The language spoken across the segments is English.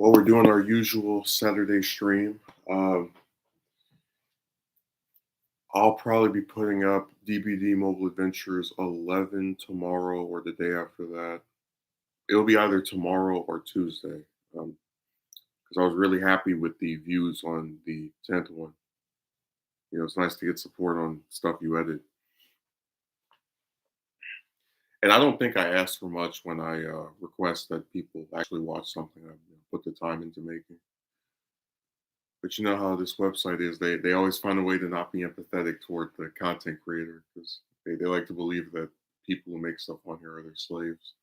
Well, we're doing our usual Saturday stream. Um, I'll probably be putting up DBD Mobile Adventures 11 tomorrow or the day after that. It'll be either tomorrow or Tuesday. Because I was really happy with the views on the 10th one. It's nice to get support on stuff you edit. And I don't think I asked for much when I request that people actually watch something I've put the time into making. But you know how this website is. They always find a way to not be empathetic toward the content creator because they like to believe that people who make stuff on here are their slaves.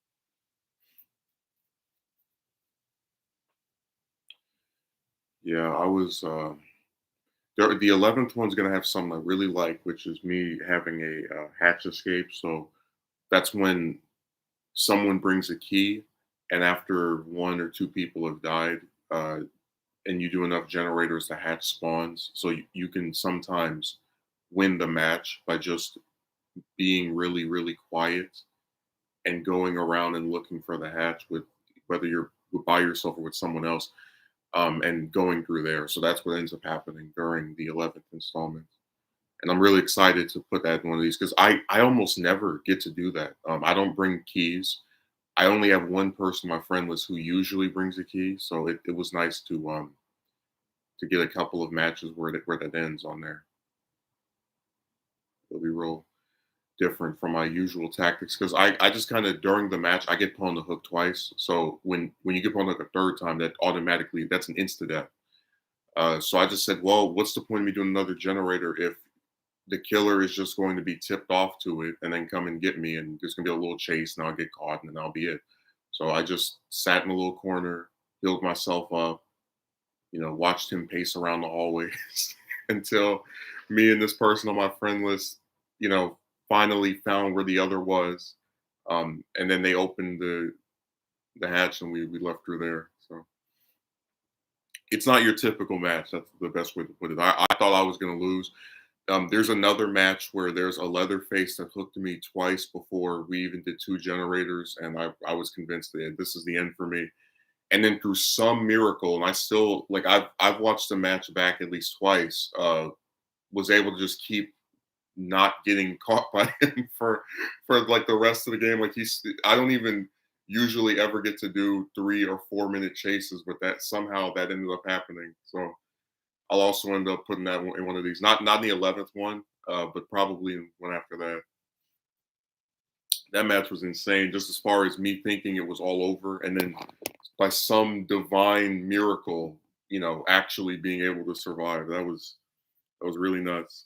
Yeah, I was. The 11th one's gonna have something I really like, which is me having a hatch escape. So that's when someone brings a key, and after one or two people have died, and you do enough generators, the hatch spawns. So you can sometimes win the match by just being really, really quiet and going around and looking for the hatch with whether you're by yourself or with someone else, and going through there. So that's what ends up happening during the 11th installment. And I'm really excited to put that in one of these because I almost never get to do that. I don't bring keys. I only have one person on my friend list who usually brings a key. So it was nice to get a couple of matches where that ends on there. It'll be real different from my usual tactics because I just kind of during the match I get put on the hook twice. So when you get put on the hook a third time, that automatically that's an insta death. So I just said, well, what's the point of me doing another generator if the killer is just going to be tipped off to it and then come and get me and there's gonna be a little chase and I'll get caught and then I'll be it. So I just sat in a little corner, healed myself up, watched him pace around the hallways until me and this person on my friend list, you know, finally found where the other was. And then they opened the hatch and we left through there. So it's not your typical match. That's the best way to put it. I thought I was going to lose. There's another match where there's a Leatherface that hooked me twice before we even did two generators, and I was convinced that this is the end for me. And then through some miracle, and I still like I've watched the match back at least twice. Was able to just keep not getting caught by him for like the rest of the game. Like I don't even usually ever get to do 3 or 4 minute chases, but that somehow that ended up happening. So I'll also end up putting that in one of these. Not in the 11th one, but probably in one after that. That match was insane, just as far as me thinking it was all over, and then by some divine miracle, actually being able to survive. That was really nuts.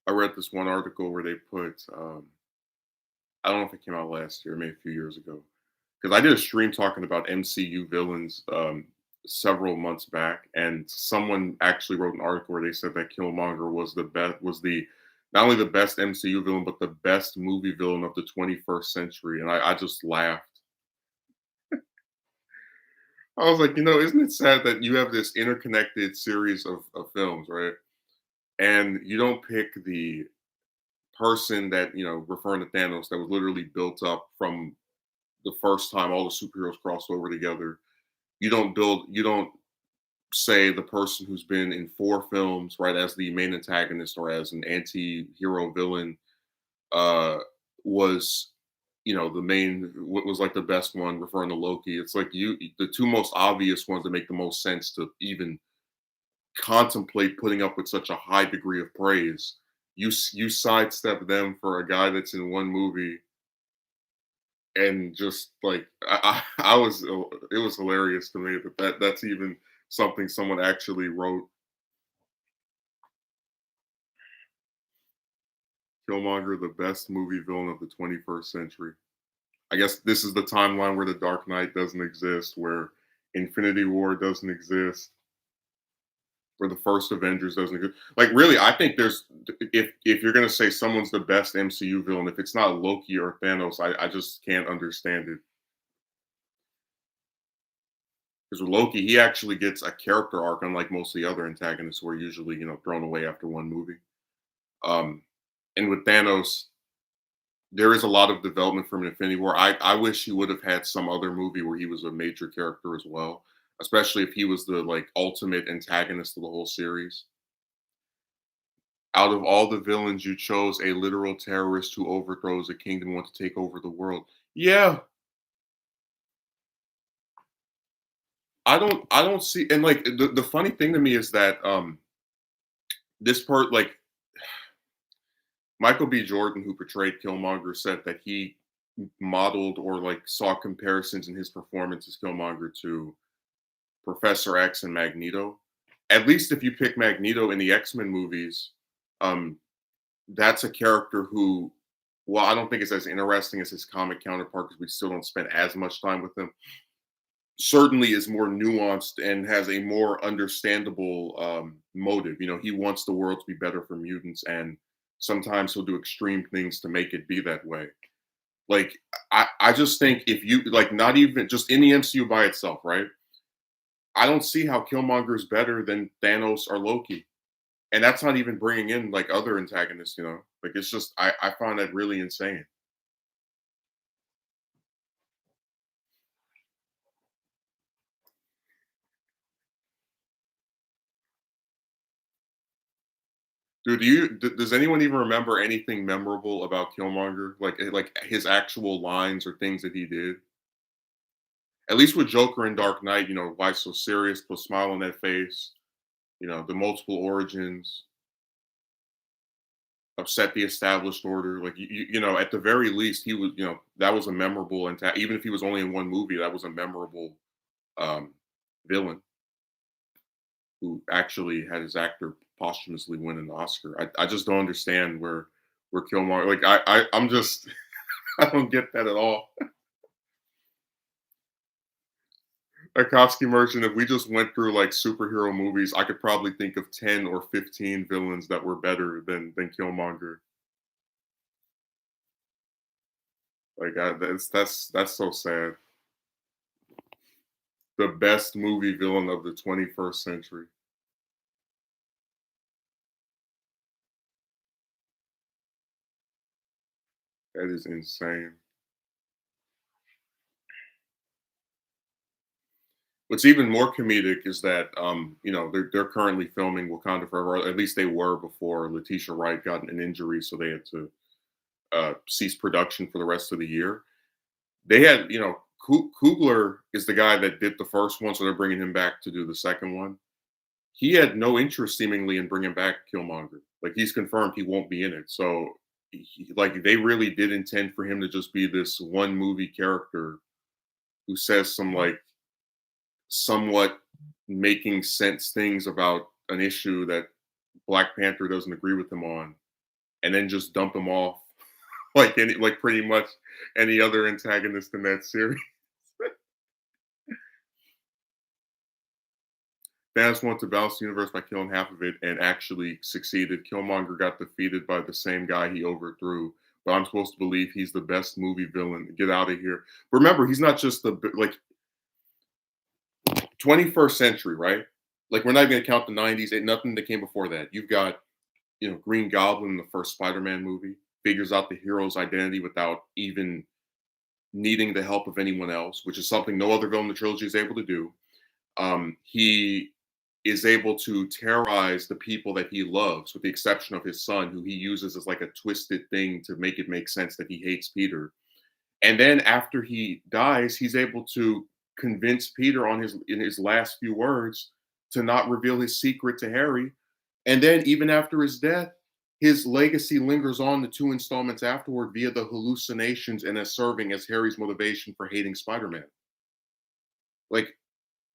I read this one article where they put, I don't know if it came out last year, maybe a few years ago, because I did a stream talking about MCU villains several months back, and someone actually wrote an article where they said that Killmonger was the not only the best MCU villain but the best movie villain of the 21st century, and I just laughed. I was like, isn't it sad that you have this interconnected series of films, right? And you don't pick the person that referring to Thanos that was literally built up from the first time all the superheroes crossed over together. You don't say the person who's been in four films, right, as the main antagonist or as an anti-hero villain, uh, was, the main, what was like the best one, referring to Loki. It's like the two most obvious ones that make the most sense to even contemplate putting up with such a high degree of praise. You sidestep them for a guy that's in one movie and just like I was it was hilarious to me that's even something someone actually wrote. Killmonger, the best movie villain of the 21st century. I guess this is the timeline where the Dark Knight doesn't exist, where Infinity War doesn't exist, where the first Avengers doesn't exist. Like really, I think there's if you're gonna say someone's the best MCU villain, if it's not Loki or Thanos, I just can't understand it. Because with Loki, he actually gets a character arc, unlike most of the other antagonists who are usually, thrown away after one movie. Um, And with Thanos, there is a lot of development from Infinity War. I wish he would have had some other movie where he was a major character as well, especially if he was the like ultimate antagonist of the whole series. Out of all the villains, you chose a literal terrorist who overthrows a kingdom and wants to take over the world. Yeah, I don't see, and like the funny thing to me is that this part like Michael B. Jordan, who portrayed Killmonger, said that he modeled or like saw comparisons in his performance as Killmonger to Professor X and Magneto. At least if you pick Magneto in the X-Men movies, um, that's a character who, well, I don't think it's as interesting as his comic counterpart because we still don't spend as much time with him. Certainly is more nuanced and has a more understandable motive. You know, he wants the world to be better for mutants, and sometimes he'll do extreme things to make it be that way. Like, I just think if you like, not even just in the MCU by itself, right? I don't see how Killmonger is better than Thanos or Loki, and that's not even bringing in like other antagonists. You know, like it's just I find that really insane. Dude, does anyone even remember anything memorable about Killmonger? Like his actual lines or things that he did? At least with Joker and Dark Knight, you know, why so serious? Put a smile on that face. You know, the multiple origins, upset the established order. Like you know, at the very least, he was, you know, that was a memorable and even if he was only in one movie, that was a memorable um, villain who actually had his actor posthumously win an Oscar. I just don't understand where Killmonger, like I'm just I don't get that at all. Tarkovsky Merchant, if we just went through like superhero movies, I could probably think of 10 or 15 villains that were better than Killmonger. Like that's so sad. The best movie villain of the 21st century. That is insane. What's even more comedic is that you know, they're currently filming Wakanda Forever, or at least they were before Letitia Wright got an injury, so they had to cease production for the rest of the year. They had, you know, Kugler is the guy that did the first one, so they're bringing him back to do the second one. He had no interest seemingly in bringing back Killmonger. Like he's confirmed he won't be in it. So like they really did intend for him to just be this one movie character who says some like somewhat making sense things about an issue that Black Panther doesn't agree with him on, and then just dump him off like pretty much any other antagonist in that series. Thanos wanted to balance the universe by killing half of it and actually succeeded. Killmonger got defeated by the same guy he overthrew. But I'm supposed to believe he's the best movie villain. Get out of here. Remember, he's not just the like 21st century, right? Like we're not going to count the 90s. Ain't nothing that came before that. You've got, you know, Green Goblin in the first Spider-Man movie figures out the hero's identity without even needing the help of anyone else, which is something no other villain in the trilogy is able to do. He is able to terrorize the people that he loves, with the exception of his son, who he uses as like a twisted thing to make it make sense that he hates Peter. And then after he dies, he's able to convince Peter on his in his last few words to not reveal his secret to Harry. And then even after his death, his legacy lingers on the two installments afterward via the hallucinations and as serving as Harry's motivation for hating Spider-Man. Like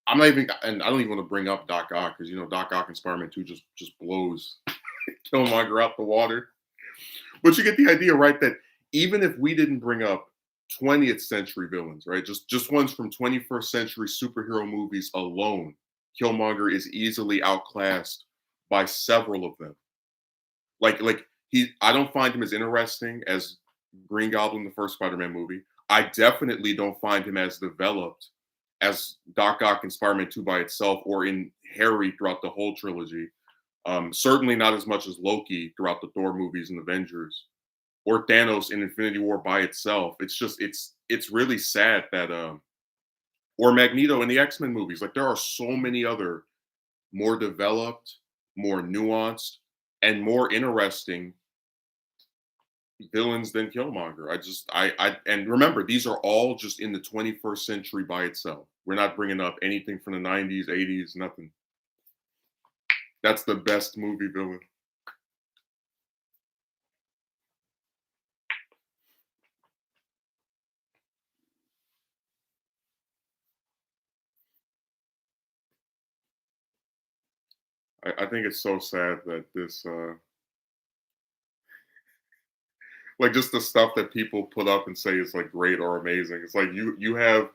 I'm not even, and I don't even want to bring up Doc Ock because you know Doc Ock in Spider-Man 2 just blows Killmonger out the water. But you get the idea, right? That even if we didn't bring up 20th century villains, right? Just ones from 21st century superhero movies alone, Killmonger is easily outclassed by several of them. Like I don't find him as interesting as Green Goblin, the first Spider-Man movie. I definitely don't find him as developed as Doc Ock in Spider-Man 2 by itself or in Harry throughout the whole trilogy. Certainly not as much as Loki throughout the Thor movies and Avengers, or Thanos in Infinity War by itself. It's just it's really sad that or Magneto in the X-Men movies. Like there are so many other more developed, more nuanced, and more interesting villains than Killmonger. I and remember these are all just in the 21st century by itself. We're not bringing up anything from the 90s, 80s, nothing. That's the best movie villain. I think it's so sad that this like just the stuff that people put up and say is like great or amazing. It's like you have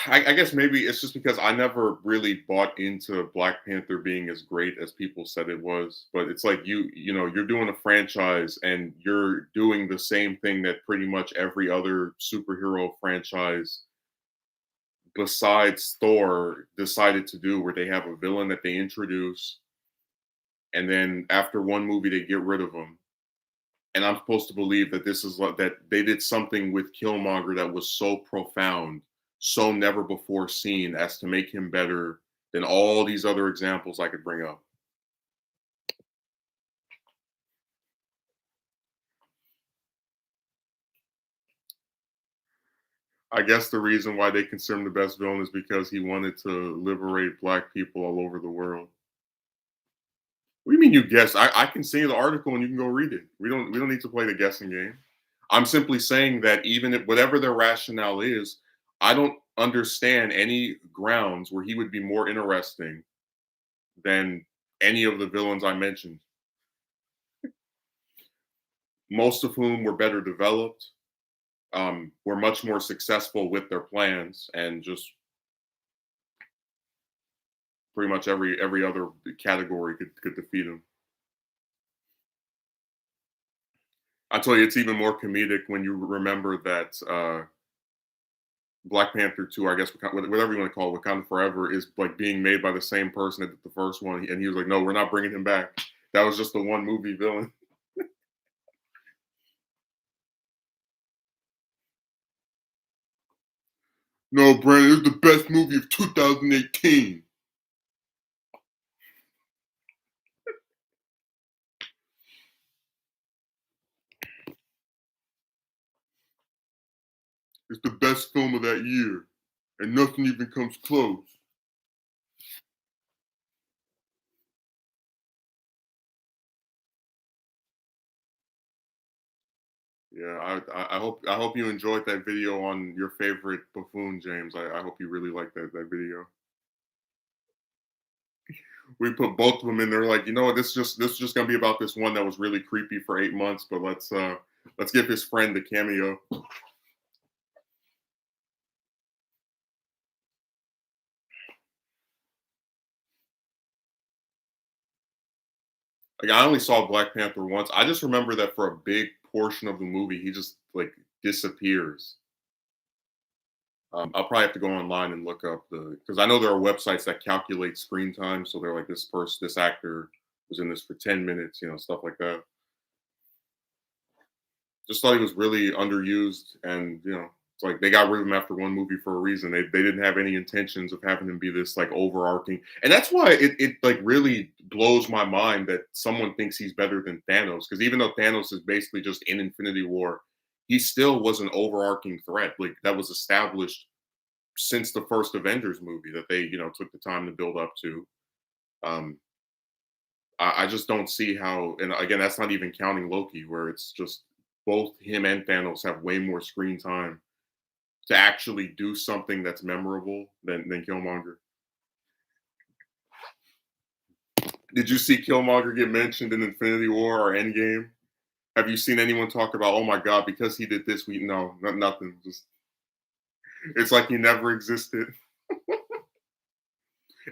I guess maybe it's just because I never really bought into Black Panther being as great as people said it was. But it's like you know, you're doing a franchise and you're doing the same thing that pretty much every other superhero franchise besides Thor decided to do, where they have a villain that they introduce, and then after one movie they get rid of them. And I'm supposed to believe that this is what that they did something with Killmonger that was so profound, so never before seen, as to make him better than all these other examples I could bring up. I guess the reason why they consider him the best villain is because he wanted to liberate black people all over the world. What do you mean you guess? I can send you the article and you can go read it. We don't need to play the guessing game. I'm simply saying that even if whatever their rationale is, I don't understand any grounds where he would be more interesting than any of the villains I mentioned, most of whom were better developed, were much more successful with their plans, and just pretty much every other category could defeat him. I tell you, it's even more comedic when you remember that Black Panther 2, I guess, whatever you want to call it, Wakanda Forever, is like being made by the same person that did the first one. And he was like, no, we're not bringing him back. That was just the one movie villain. No, Brandon, it's the best movie of 2018. It's the best film of that year. And nothing even comes close. Yeah, I hope you enjoyed that video on your favorite buffoon, James. I hope you really liked that video. We put both of them in there, like, you know what, this is just gonna be about this one that was really creepy for 8 months, but let's give his friend the cameo. Like I only saw Black Panther once. I just remember that for a big portion of the movie, he just like disappears. I'll probably have to go online and look up the because I know there are websites that calculate screen time. So they're like this actor was in this for 10 minutes, stuff like that. Just thought he was really underused, and it's like they got rid of him after one movie for a reason. They didn't have any intentions of having him be this like overarching, and that's why it like really blows my mind that someone thinks he's better than Thanos. Because even though Thanos is basically just in Infinity War, he still was an overarching threat like that was established since the first Avengers movie that they took the time to build up to. Um, I just don't see how, and again, that's not even counting Loki, where it's just both him and Thanos have way more screen time to actually do something that's memorable than Killmonger. Did you see Killmonger get mentioned in Infinity War or Endgame? Have you seen anyone talk about, oh my God, because he did this, we no, nothing. Just it's like he never existed.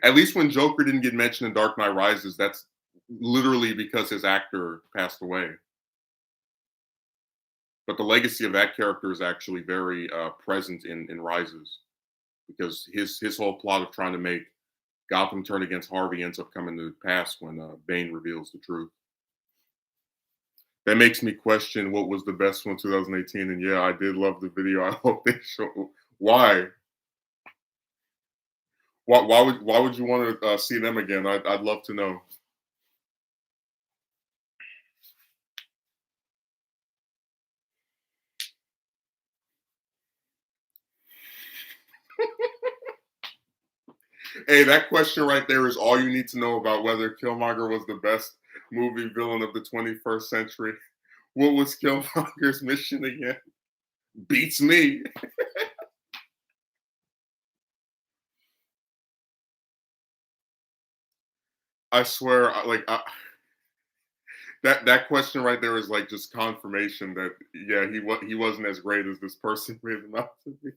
At least when Joker didn't get mentioned in Dark Knight Rises, that's literally because his actor passed away. But the legacy of that character is actually very present in Rises, because his whole plot of trying to make Gotham turn against Harvey ends up coming to pass when Bane reveals the truth. That makes me question what was the best one 2018. And yeah, I did love the video. I hope they show why. Why would you want to see them again? I'd love to know. Hey, that question right there is all you need to know about whether Killmonger was the best movie villain of the 21st century. What was Killmonger's mission again? Beats me. I swear, that question right there is like just confirmation that yeah, he wasn't as great as this person made him out to be.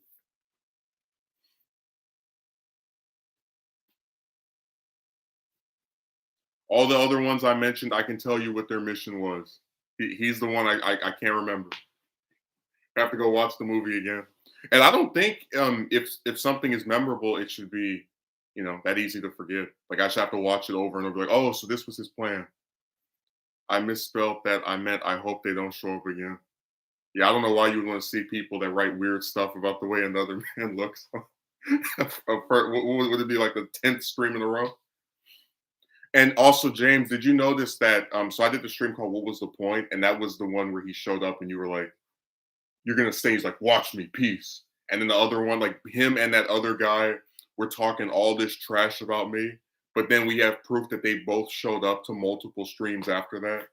All the other ones I mentioned, I can tell you what their mission was. He's the one I can't remember. I have to go watch the movie again. And I don't think if something is memorable, it should be that easy to forget. Like I should have to watch it over and over. Like, oh, so this was his plan. I misspelled that. I meant I hope they don't show up again. Yeah, I don't know why you would want to see people that write weird stuff about the way another man looks. Would it be like the 10th stream in a row? And also, James, did you notice that? So I did the stream called "What Was the Point?" and that was the one where he showed up, and you were like, "You're gonna stay." He's like, "Watch me, peace." And then the other one, like him and that other guy, were talking all this trash about me, but then we have proof that they both showed up to multiple streams after that.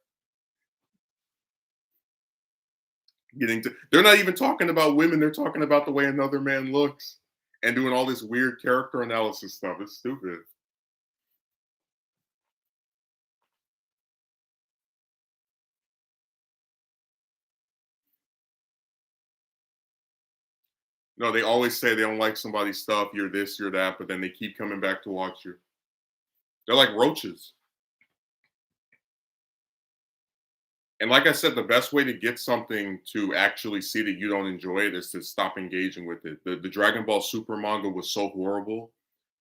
They're not even talking about women. They're talking about the way another man looks and doing all this weird character analysis stuff. It's stupid. No, they always say they don't like somebody's stuff. You're this, you're that, but then they keep coming back to watch you. They're like roaches. And like I said, the best way to get something to actually see that you don't enjoy it is to stop engaging with it. The Dragon Ball Super manga was so horrible,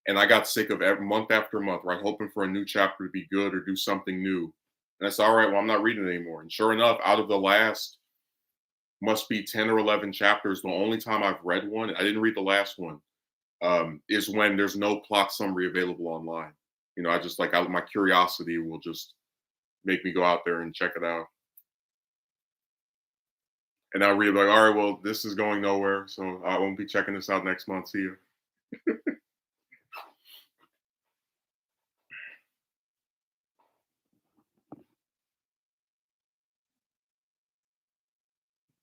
and I got sick of every month after month, right, hoping for a new chapter to be good or do something new. And I said, all right, well, I'm not reading it anymore. And sure enough, out of the last must be 10 or 11 chapters, the only time I've read one, I didn't read the last one, is when there's no plot summary available online. I just my curiosity will just make me go out there and check it out. And I'll read like, all right, well, this is going nowhere, so I won't be checking this out next month. See you.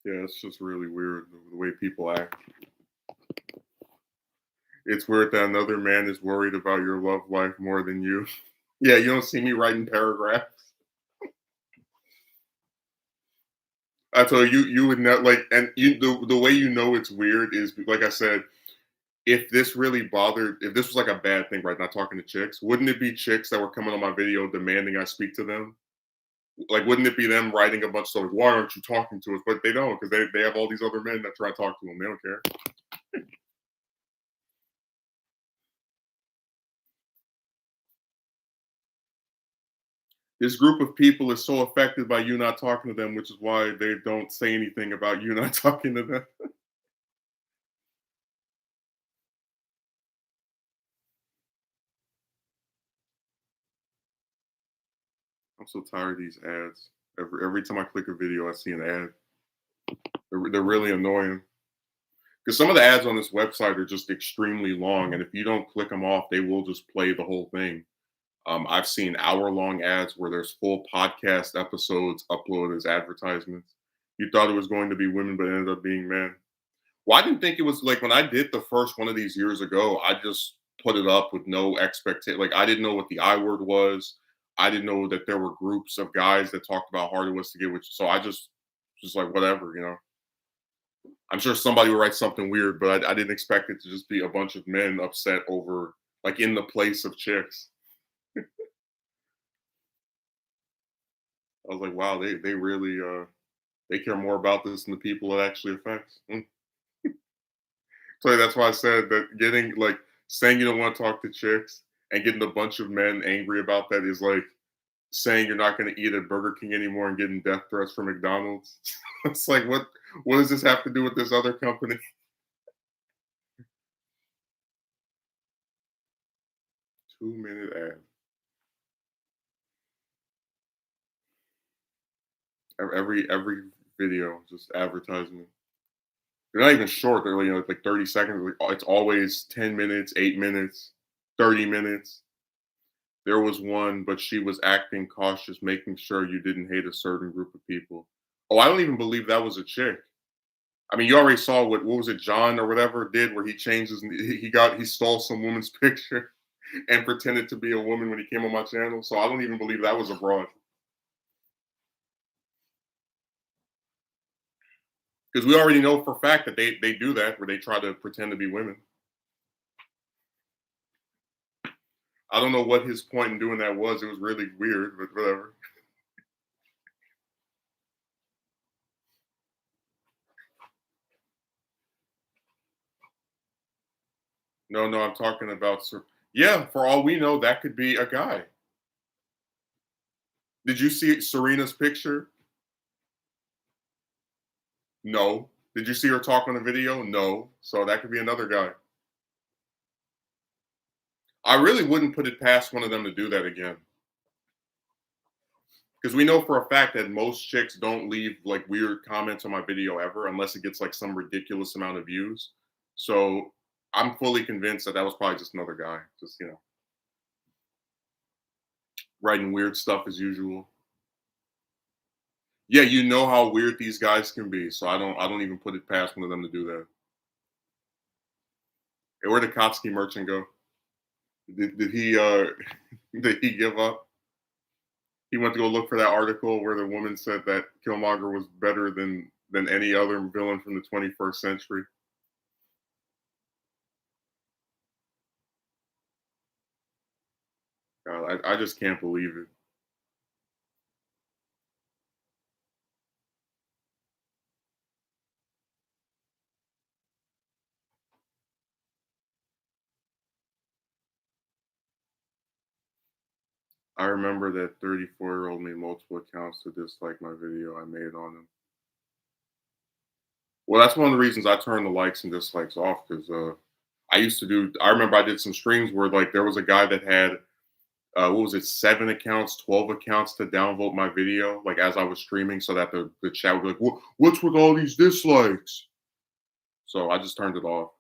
Yeah, it's just really weird the way people act. It's weird that another man is worried about your love life more than you. Yeah, you don't see me writing paragraphs. I told you, you would not like, and the way it's weird is like I said, if this was like a bad thing, right? Not talking to chicks, wouldn't it be chicks that were coming on my video demanding I speak to them? Like, wouldn't it be them writing a bunch of stuff like, why aren't you talking to us? But they don't because they have all these other men that try to talk to them. They don't care. This group of people is so affected by you not talking to them, which is why they don't say anything about you not talking to them. I'm so tired of these ads. Every time I click a video, I see an ad. They're really annoying because some of the ads on this website are just extremely long, and if you don't click them off, they will just play the whole thing. I've seen hour-long ads where there's full podcast episodes uploaded as advertisements. You thought it was going to be women, but it ended up being men. Well, I didn't think it was like when I did the first one of these years ago, I just put it up with no expectation. Like I didn't know what the I word was. I didn't know that there were groups of guys that talked about how hard it was to get which so I just like whatever. I'm sure somebody would write something weird, but I didn't expect it to just be a bunch of men upset over like in the place of chicks. I was like, wow, they really they care more about this than the people it actually affects. So that's why I said that getting like saying you don't want to talk to chicks and getting a bunch of men angry about that is like saying you're not going to eat at Burger King anymore and getting death threats from McDonald's. It's like what does this have to do with this other company? 2 minute ad. Every video just advertisement. They're not even short. They're like 30 seconds. It's always 10 minutes, 8 minutes, 30 minutes. There was one, but she was acting cautious, making sure you didn't hate a certain group of people. Oh, I don't even believe that was a chick. I mean, you already saw what was it, John or whatever did, where he changed his, he stole some woman's picture and pretended to be a woman when he came on my channel. So I don't even believe that was a broad. Because we already know for a fact that they do that where they try to pretend to be women. I don't know what his point in doing that was. It was really weird, but whatever. No, no, I'm talking about yeah, for all we know, that could be a guy. Did you see Serena's picture? No. Did you see her talk on the video? No. So that could be another guy. I really wouldn't put it past one of them to do that again. Because we know for a fact that most chicks don't leave like weird comments on my video ever unless it gets like some ridiculous amount of views. So I'm fully convinced that that was probably just another guy, just writing weird stuff as usual. Yeah, you know how weird these guys can be, so I don't even put it past one of them to do that. Hey, where did Kotsky Merchant go? Did he did he give up? He went to go look for that article where the woman said that Killmonger was better than any other villain from the 21st century. God, I just can't believe it. I remember that 34-year-old made multiple accounts to dislike my video I made on him. Well, that's one of the reasons I turned the likes and dislikes off because I used to do. I remember I did some streams where like there was a guy that had what was it, 7 accounts, 12 accounts to downvote my video, like as I was streaming, so that the chat would be like, "What's with all these dislikes?" So I just turned it off.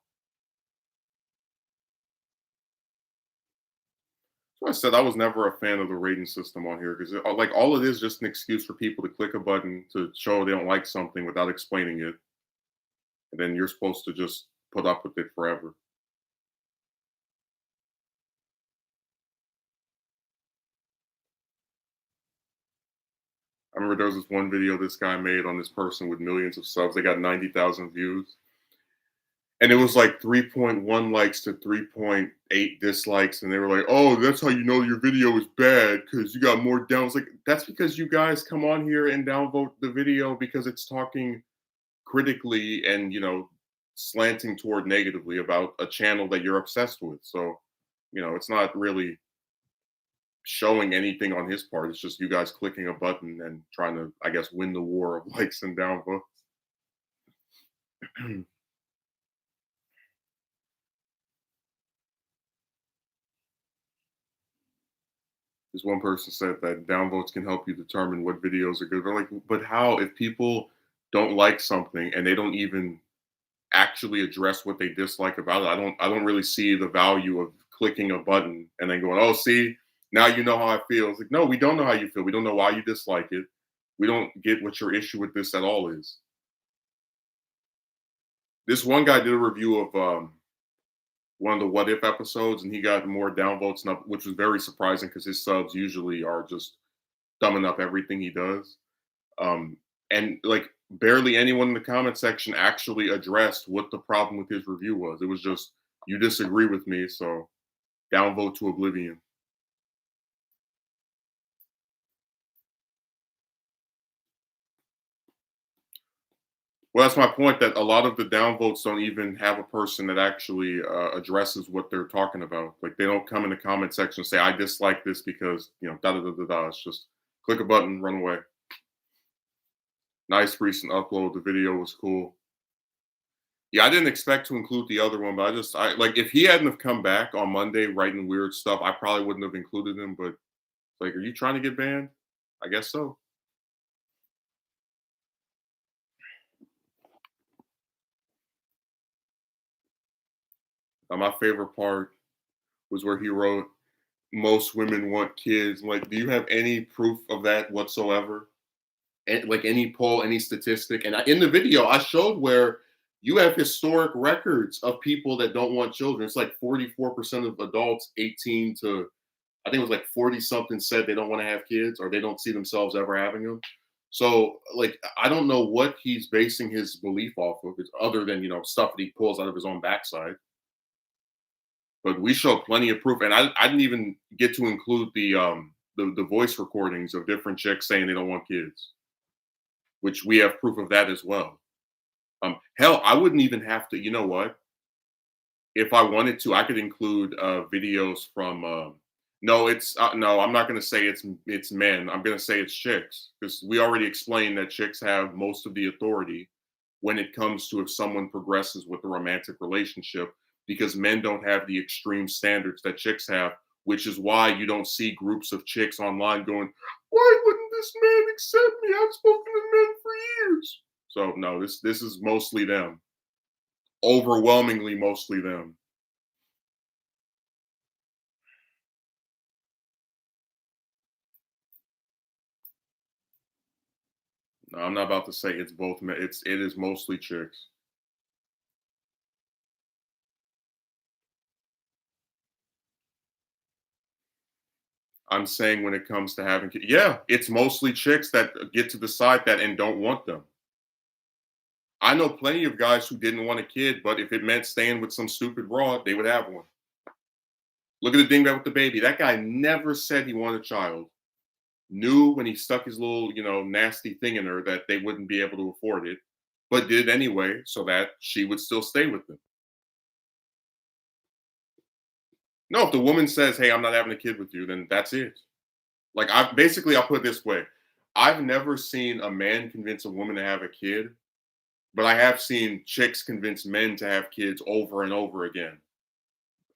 So I said I was never a fan of the rating system on here because like all it is just an excuse for people to click a button to show they don't like something without explaining it, and then you're supposed to just put up with it forever. I remember there was this one video this guy made on this person with millions of subs. They got 90,000 views. And it was like 3.1 likes to 3.8 dislikes. And they were like, oh, that's how you know your video is bad because you got more downs. Like, that's because you guys come on here and downvote the video because it's talking critically and, slanting toward negatively about a channel that you're obsessed with. So, it's not really showing anything on his part. It's just you guys clicking a button and trying to, I guess, win the war of likes and downvotes. This one person said that downvotes can help you determine what videos are good. They're like, but how if people don't like something and they don't even actually address what they dislike about it? I don't really see the value of clicking a button and then going, oh, see, now you know how I feel. It's like, no, we don't know how you feel. We don't know why you dislike it. We don't get what your issue with this at all is. This one guy did a review of one of the What If episodes, and he got more downvotes, which was very surprising because his subs usually are just thumbing up everything he does. And like barely anyone in the comment section actually addressed what the problem with his review was. It was just, you disagree with me, so downvote to oblivion. Well, that's my point. That a lot of the downvotes don't even have a person that actually addresses what they're talking about. Like they don't come in the comment section and say, "I dislike this because da da da da da." It's just click a button, run away. Nice recent upload. The video was cool. Yeah, I didn't expect to include the other one, but I like if he hadn't have come back on Monday writing weird stuff, I probably wouldn't have included him. But like, are you trying to get banned? I guess so. My favorite part was where he wrote, "Most women want kids." Like, do you have any proof of that whatsoever? Like any poll, any statistic? And in the video, I showed where you have historic records of people that don't want children. It's like 44% of adults 18 to, I think it was like 40 something, said they don't want to have kids or they don't see themselves ever having them. So, like, I don't know what he's basing his belief off of, other than stuff that he pulls out of his own backside. But we show plenty of proof, and I didn't even get to include the voice recordings of different chicks saying they don't want kids, which we have proof of that as well. Hell, I wouldn't even have to. You know what? If I wanted to, I could include videos from. No, it's no. I'm not going to say it's men. I'm going to say it's chicks because we already explained that chicks have most of the authority when it comes to if someone progresses with a romantic relationship, because men don't have the extreme standards that chicks have, which is why you don't see groups of chicks online going, "Why wouldn't this man accept me? I've spoken to men for years." So no, this is mostly them. Overwhelmingly mostly them. No, I'm not about to say it's both men. It is mostly chicks. I'm saying when it comes to having kids, yeah, it's mostly chicks that get to decide that and don't want them. I know plenty of guys who didn't want a kid, but if it meant staying with some stupid broad, they would have one. Look at the dingbat with the baby. That guy never said he wanted a child. Knew when he stuck his little, nasty thing in her that they wouldn't be able to afford it, but did it anyway so that she would still stay with him. No, if the woman says, "Hey, I'm not having a kid with you," then that's it. Like I'll put it this way. I've never seen a man convince a woman to have a kid, but I have seen chicks convince men to have kids over and over again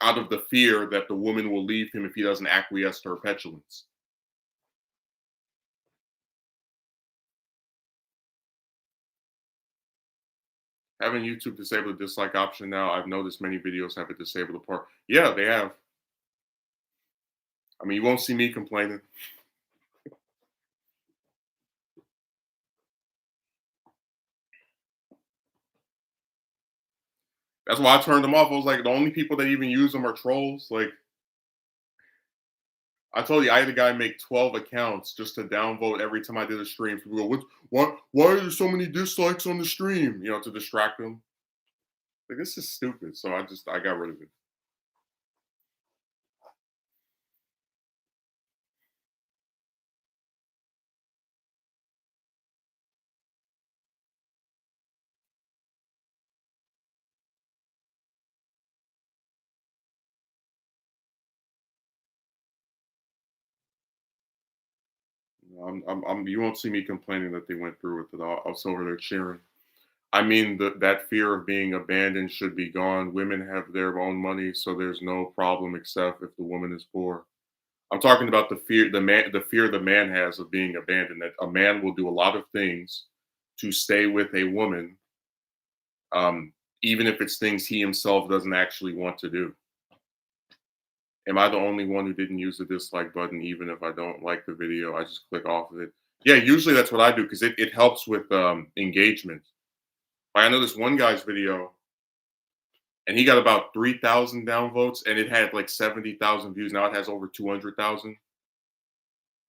out of the fear that the woman will leave him if he doesn't acquiesce to her petulance. Having YouTube disable the dislike option now, I've noticed many videos have it disabled apart. Yeah, they have. I mean, you won't see me complaining. That's why I turned them off. I was like, the only people that even use them are trolls. Like I told you, I had a guy make 12 accounts just to downvote every time I did a stream. People go, why are there so many dislikes on the stream? To distract them. Like this is stupid. So I got rid of it. You won't see me complaining that they went through with it. I was over there cheering. I mean, that fear of being abandoned should be gone. Women have their own money, so there's no problem except if the woman is poor. I'm talking about the fear the man has of being abandoned. That a man will do a lot of things to stay with a woman, um, even if it's things he himself doesn't actually want to do. Am I the only one who didn't use the dislike button, even if I don't like the video? I just click off of it. Yeah, usually that's what I do because it helps with engagement. Like, I know this one guy's video, and he got about 3,000 downvotes, and it had like 70,000 views. Now it has over 200,000.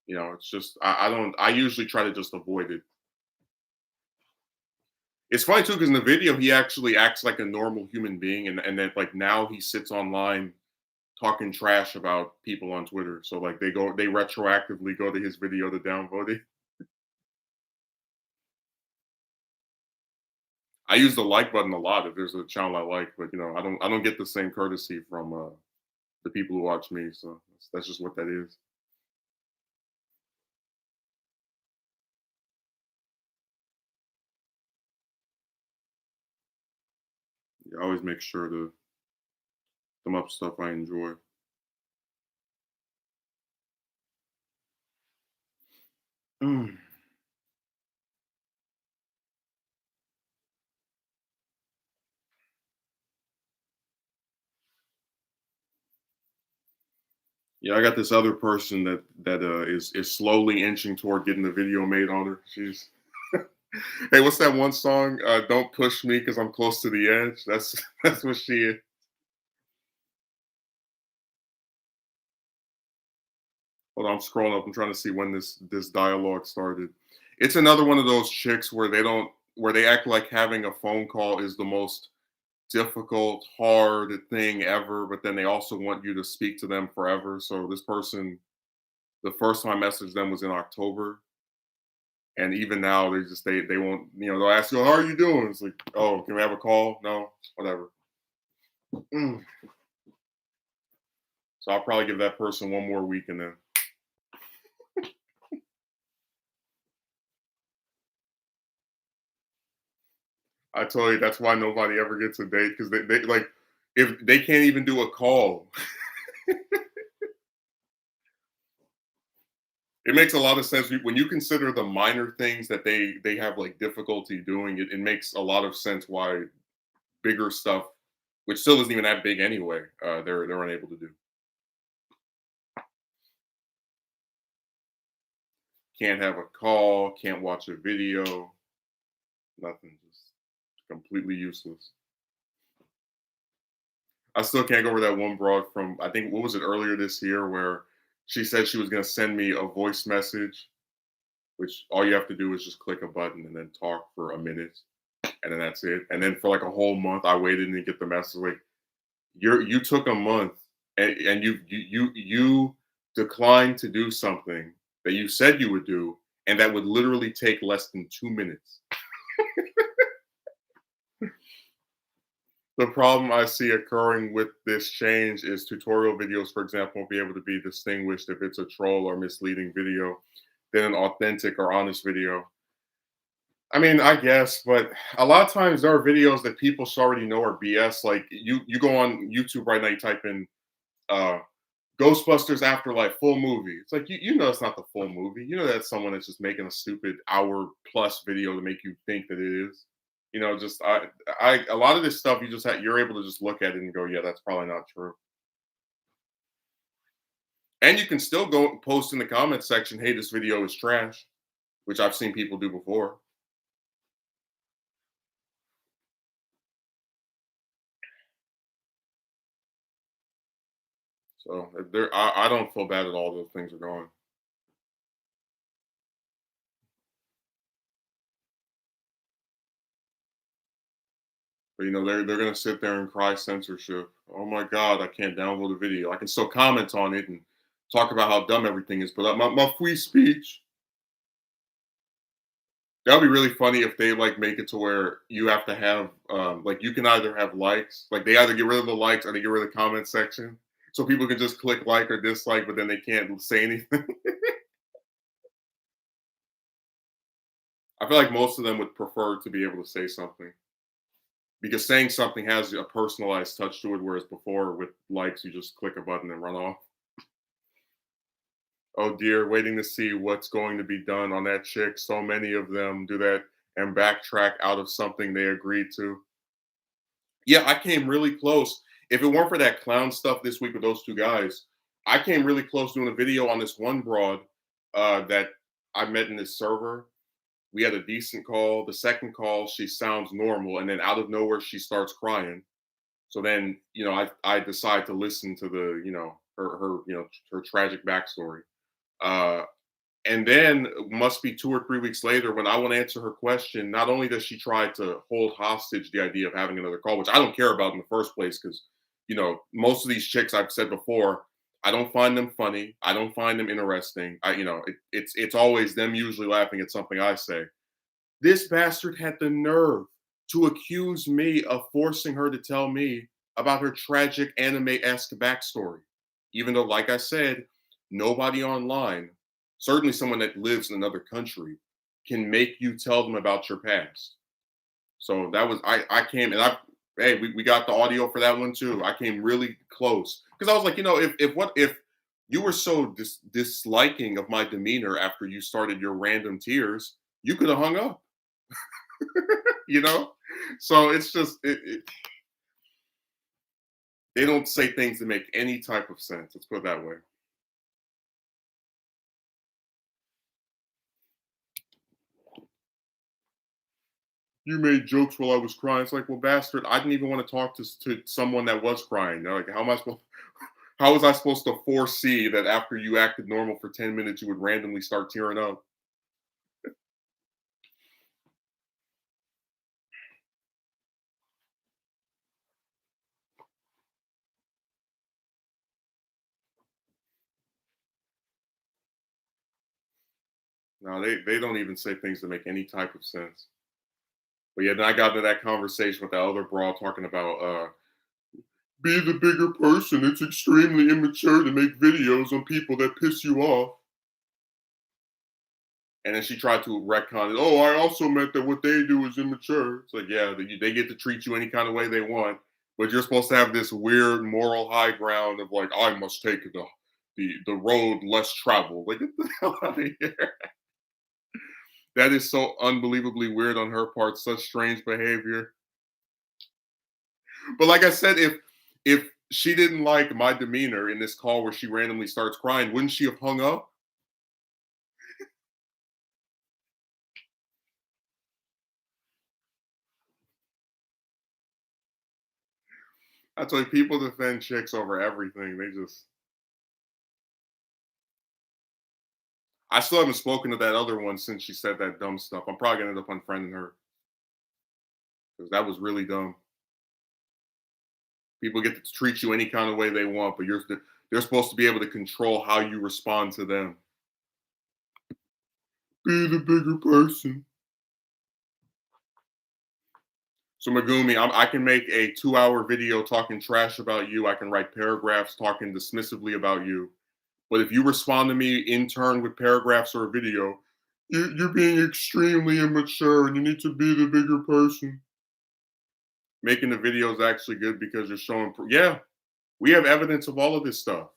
It's just I don't. I usually try to just avoid it. It's funny too because in the video he actually acts like a normal human being, and then like now he sits online talking trash about people on Twitter. So like they retroactively go to his video to downvote it. I use the like button a lot if there's a channel I like, but I don't get the same courtesy from the people who watch me. So that's just what that is. Yeah, I always make sure to thumb up stuff I enjoy. Mm. Yeah, I got this other person that is slowly inching toward getting the video made on her. She's hey, what's that one song? Don't push me because I'm close to the edge. That's that's what she is. Hold on, I'm scrolling up. I'm trying to see when this dialogue started. It's another one of those chicks where they act like having a phone call is the most difficult, hard thing ever, but then they also want you to speak to them forever. So this person, the first time I messaged them was in October, and even now they won't. They'll ask you, "How are you doing?" It's like, "Oh, can we have a call?" No, whatever. Mm. So I'll probably give that person one more week, and then I tell you that's why nobody ever gets a date because they like if they can't even do a call. It makes a lot of sense when you consider the minor things that they have like difficulty doing. It makes a lot of sense why bigger stuff, which still isn't even that big anyway, they're unable to do. Can't have a call, can't watch a video, nothing, just completely useless. I still can't go over that one broad from I think what was it earlier this year where she said she was gonna send me a voice message, which all you have to do is just click a button and then talk for a minute, and then that's it. And then for like a whole month, I waited and didn't get the message. Like you took a month and you declined to do something that you said you would do, and that would literally take less than 2 minutes. The problem I see occurring with this change is tutorial videos, for example, will be able to be distinguished if it's a troll or misleading video than an authentic or honest video. I mean, I guess, but a lot of times there are videos that people should already know are BS. Like you go on YouTube right now, you type in uh Ghostbusters Afterlife full movie. It's like you know it's not the full movie. You know that's someone that's just making a stupid hour plus video to make you think that it is. Just I a lot of this stuff you're able to just look at it and go, yeah, that's probably not true. And you can still go post in the comment section, hey, this video is trash, which I've seen people do before. So I don't feel bad at all those things are gone. But they're gonna sit there and cry censorship. Oh my god, I can't download a video. I can still comment on it and talk about how dumb everything is, but my free speech. That would be really funny if they like make it to where you have to have like you can either have likes, like they either get rid of the likes or they get rid of the comment section. So people can just click like or dislike, but then they can't say anything. I feel like most of them would prefer to be able to say something because saying something has a personalized touch to it, whereas before with likes, you just click a button and run off. Oh dear, waiting to see what's going to be done on that chick. So many of them do that and backtrack out of something they agreed to. Yeah, I came really close. If it weren't for that clown stuff this week with those two guys, I came really close doing a video on this one broad that I met in this server. We had a decent call. The second call, she sounds normal, and then out of nowhere, she starts crying. So then, I decide to listen to her tragic backstory. Uh, and then must be 2 or 3 weeks later when I want to answer her question. Not only does she try to hold hostage the idea of having another call, which I don't care about in the first place, because most of these chicks I've said before, I don't find them funny. I don't find them interesting. It's always them usually laughing at something I say. This bastard had the nerve to accuse me of forcing her to tell me about her tragic anime-esque backstory. Even though, like I said, nobody online, certainly someone that lives in another country, can make you tell them about your past. So that was I came and I hey, we got the audio for that one too. I came really close. Because I was like, if you were so disliking of my demeanor after you started your random tears, you could have hung up, you know? So it's just they don't say things that make any type of sense. Let's put it that way. You made jokes while I was crying. It's like, well, bastard, I didn't even want to talk to someone that was crying. Like, how am I supposed? How was I supposed to foresee that after you acted normal for 10 minutes, you would randomly start tearing up? No, they don't even say things that make any type of sense. But yeah, then I got into that conversation with that other bra talking about be the bigger person. It's extremely immature to make videos on people that piss you off. And then she tried to retcon it. Oh, I also meant that what they do is immature. It's like, yeah, they get to treat you any kind of way they want, but you're supposed to have this weird moral high ground of like, I must take the road less traveled. Like, get the hell out of here. That is so unbelievably weird on her part. Such strange behavior. But like I said, if she didn't like my demeanor in this call where she randomly starts crying, wouldn't she have hung up? I tell you, people defend chicks over everything. They just I still haven't spoken to that other one since she said that dumb stuff. I'm probably gonna end up unfriending her because that was really dumb. People get to treat you any kind of way they want, but they're supposed to be able to control how you respond to them. Be the bigger person. So Megumi, I can make a 2-hour video talking trash about you. I can write paragraphs talking dismissively about you. But if you respond to me in turn with paragraphs or a video, you're being extremely immature and you need to be the bigger person. Making the videos actually good because you're showing, yeah, we have evidence of all of this stuff.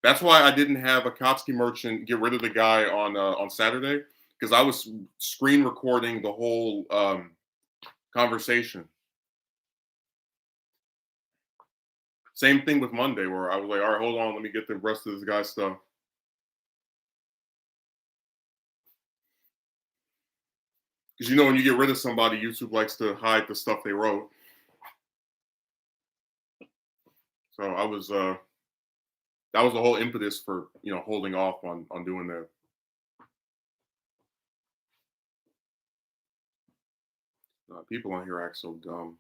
That's why I didn't have a Kotsky merchant get rid of the guy on Saturday because I was screen recording the whole conversation. Same thing with Monday where I was like, all right, hold on, let me get the rest of this guy's stuff. Because when you get rid of somebody, YouTube likes to hide the stuff they wrote. So I was that was the whole impetus for holding off on doing that. People on here act so dumb.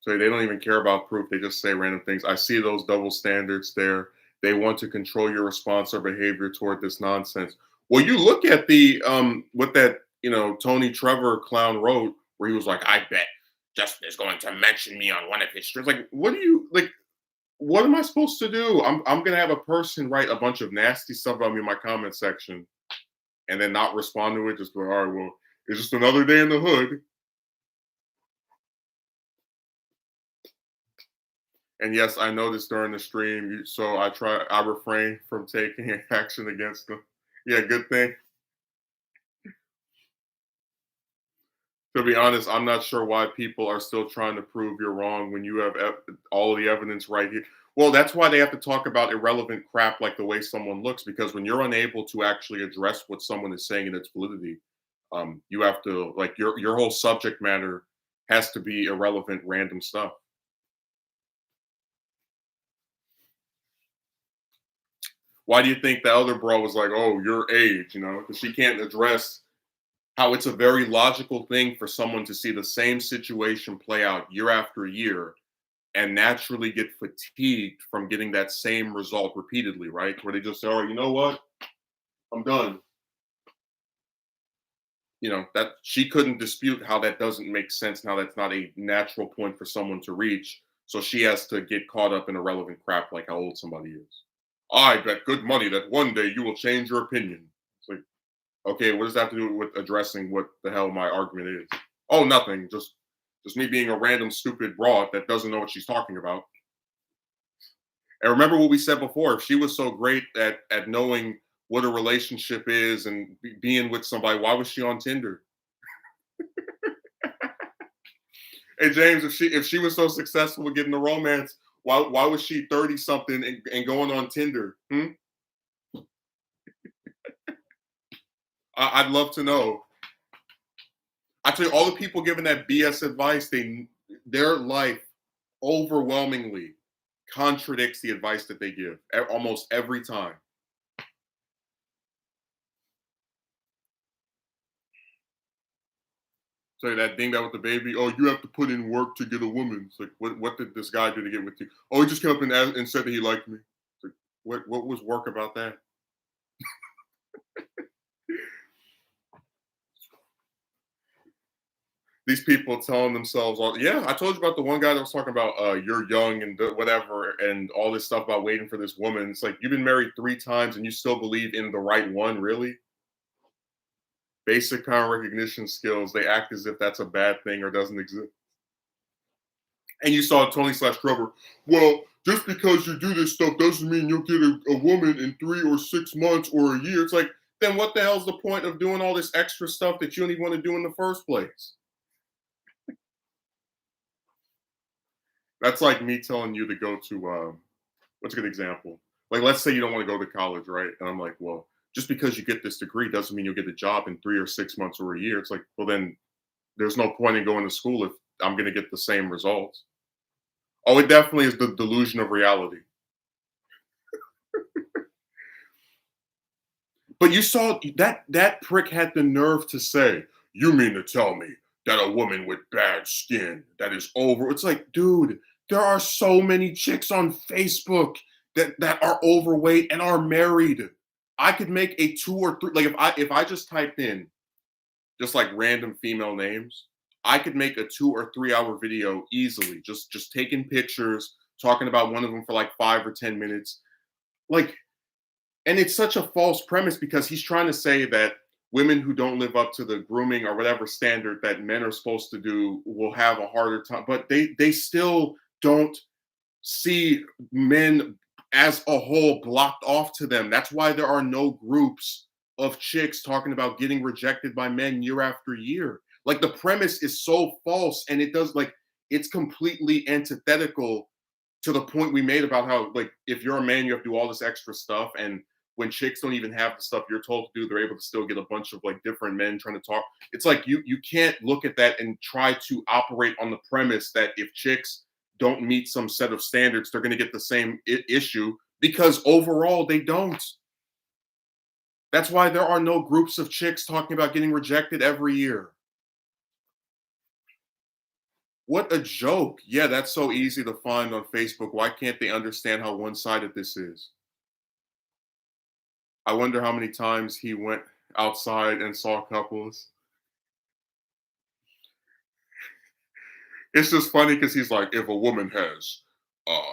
So they don't even care about proof. They just say random things. I see those double standards there. They want to control your response or behavior toward this nonsense. Well, you look at the what that Tony Trevor clown wrote, where he was like, "I bet Justin is going to mention me on one of his streams." Like, what do you like? What am I supposed to do? I'm gonna have a person write a bunch of nasty stuff about me in my comment section, and then not respond to it. Just go, all right, well, it's just another day in the hood. And yes, I noticed during the stream, so I refrain from taking action against them. Yeah, good thing. To be honest, I'm not sure why people are still trying to prove you're wrong when you have all of the evidence right here. Well, that's why they have to talk about irrelevant crap like the way someone looks, because when you're unable to actually address what someone is saying and its validity, you have to like your whole subject matter has to be irrelevant, random stuff. Why do you think the other bro was like, "Oh, your age," because she can't address how it's a very logical thing for someone to see the same situation play out year after year and naturally get fatigued from getting that same result repeatedly, right? Where they just say, "Oh, you know what? I'm done." That she couldn't dispute how that doesn't make sense, and how that's not a natural point for someone to reach. So she has to get caught up in irrelevant crap like how old somebody is. I bet good money that one day you will change your opinion. It's like, okay, what does that have to do with addressing what the hell my argument is? Oh, nothing. Just me being a random stupid broad that doesn't know what she's talking about. And remember what we said before, if she was so great at knowing what a relationship is and being with somebody, why was she on Tinder? Hey James, if she was so successful with getting the romance, why was she 30 something and going on Tinder? I'd love to know. I tell you, all the people giving that BS advice, their life overwhelmingly contradicts the advice that they give almost every time. So that thing that with the baby, oh, you have to put in work to get a woman. It's like, what did this guy do to get with you? Oh, he just came up and said that he liked me. It's like, what was work about that? These people telling themselves, all, yeah, I told you about the one guy that was talking about you're young and whatever and all this stuff about waiting for this woman. It's like you've been married 3 times and you still believe in the right one, really? Basic pattern recognition skills, they act as if that's a bad thing or doesn't exist. And you saw Tony slash Trevor. Well, just because you do this stuff doesn't mean you'll get a woman in 3 or 6 months or a year. It's like, then what the hell's the point of doing all this extra stuff that you don't even want to do in the first place? That's like me telling you to go to, what's a good example? Like, let's say you don't want to go to college, right? And I'm like, well, just because you get this degree doesn't mean you'll get a job in 3 or 6 months or a year. It's like, well, then there's no point in going to school if I'm going to get the same results. Oh, it definitely is the delusion of reality. But you saw that prick had the nerve to say, "You mean to tell me that a woman with bad skin that is over?" It's like, dude, there are so many chicks on Facebook that are overweight and are married. I could make a 2 or 3, like if I just typed in just like random female names, I could make a 2 or 3 hour video easily, just taking pictures, talking about one of them for like 5 or 10 minutes. Like, and it's such a false premise because he's trying to say that women who don't live up to the grooming or whatever standard that men are supposed to do will have a harder time, but they still don't see men as a whole blocked off to them. That's why there are no groups of chicks talking about getting rejected by men year after year. Like the premise is so false and it does like it's completely antithetical to the point we made about how like if you're a man you have to do all this extra stuff, and when chicks don't even have the stuff you're told to do, they're able to still get a bunch of like different men trying to talk. It's like you can't look at that and try to operate on the premise that if chicks don't meet some set of standards they're going to get the same issue, because overall they don't. That's why there are no groups of chicks talking about getting rejected every year. What a joke. Yeah, that's so easy to find on Facebook. Why can't they understand how one-sided this is? I wonder how many times he went outside and saw couples. It's just funny because he's like, if a woman has uh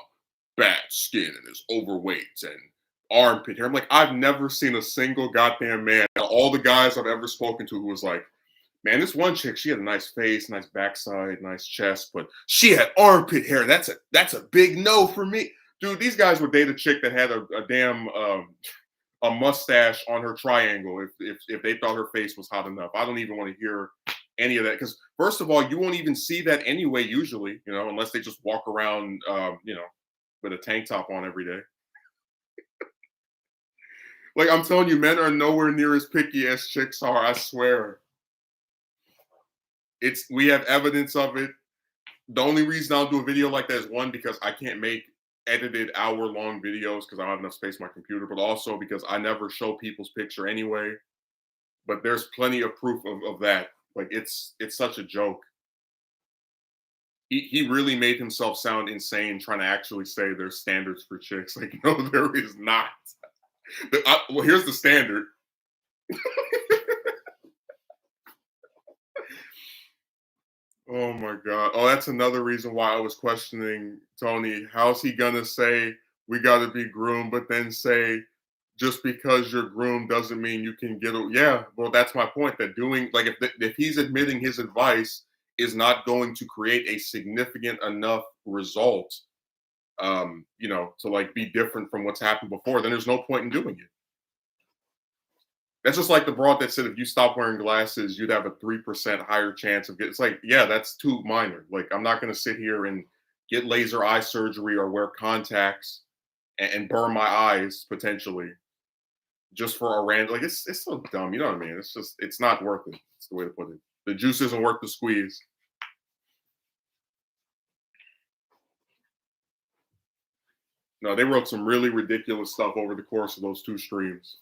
bad skin and is overweight and armpit hair, I'm like, I've never seen a single goddamn man, all the guys I've ever spoken to who was like, man, this one chick, she had a nice face, nice backside, nice chest, but she had armpit hair. That's a big no for me. Dude, these guys would date a chick that had a damn a mustache on her triangle if they thought her face was hot enough. I don't even want to hear any of that because first of all, you won't even see that anyway. Usually, unless they just walk around, with a tank top on every day. Like I'm telling you, men are nowhere near as picky as chicks are. I swear. We have evidence of it. The only reason I'll do a video like that is one, because I can't make edited hour-long videos because I don't have enough space on my computer, but also because I never show people's picture anyway. But there's plenty of proof of that. Like it's such a joke. he really made himself sound insane trying to actually say there's standards for chicks. Like, no, there is not. Well, here's the standard. Oh my god. Oh, that's another reason why I was questioning Tony. How's he gonna say we got to be groomed, but then say just because you're groomed doesn't mean you can get a yeah. Well, that's my point. That doing like if he's admitting his advice is not going to create a significant enough result, to like be different from what's happened before, then there's no point in doing it. That's just like the broad that said if you stop wearing glasses, you'd have a 3% higher chance of getting. It's like, yeah, that's too minor. Like, I'm not going to sit here and get laser eye surgery or wear contacts and burn my eyes potentially just for a random. Like, it's so dumb. You know what I mean? It's not worth it. It's the way to put it. The juice isn't worth the squeeze. No, they wrote some really ridiculous stuff over the course of those two streams.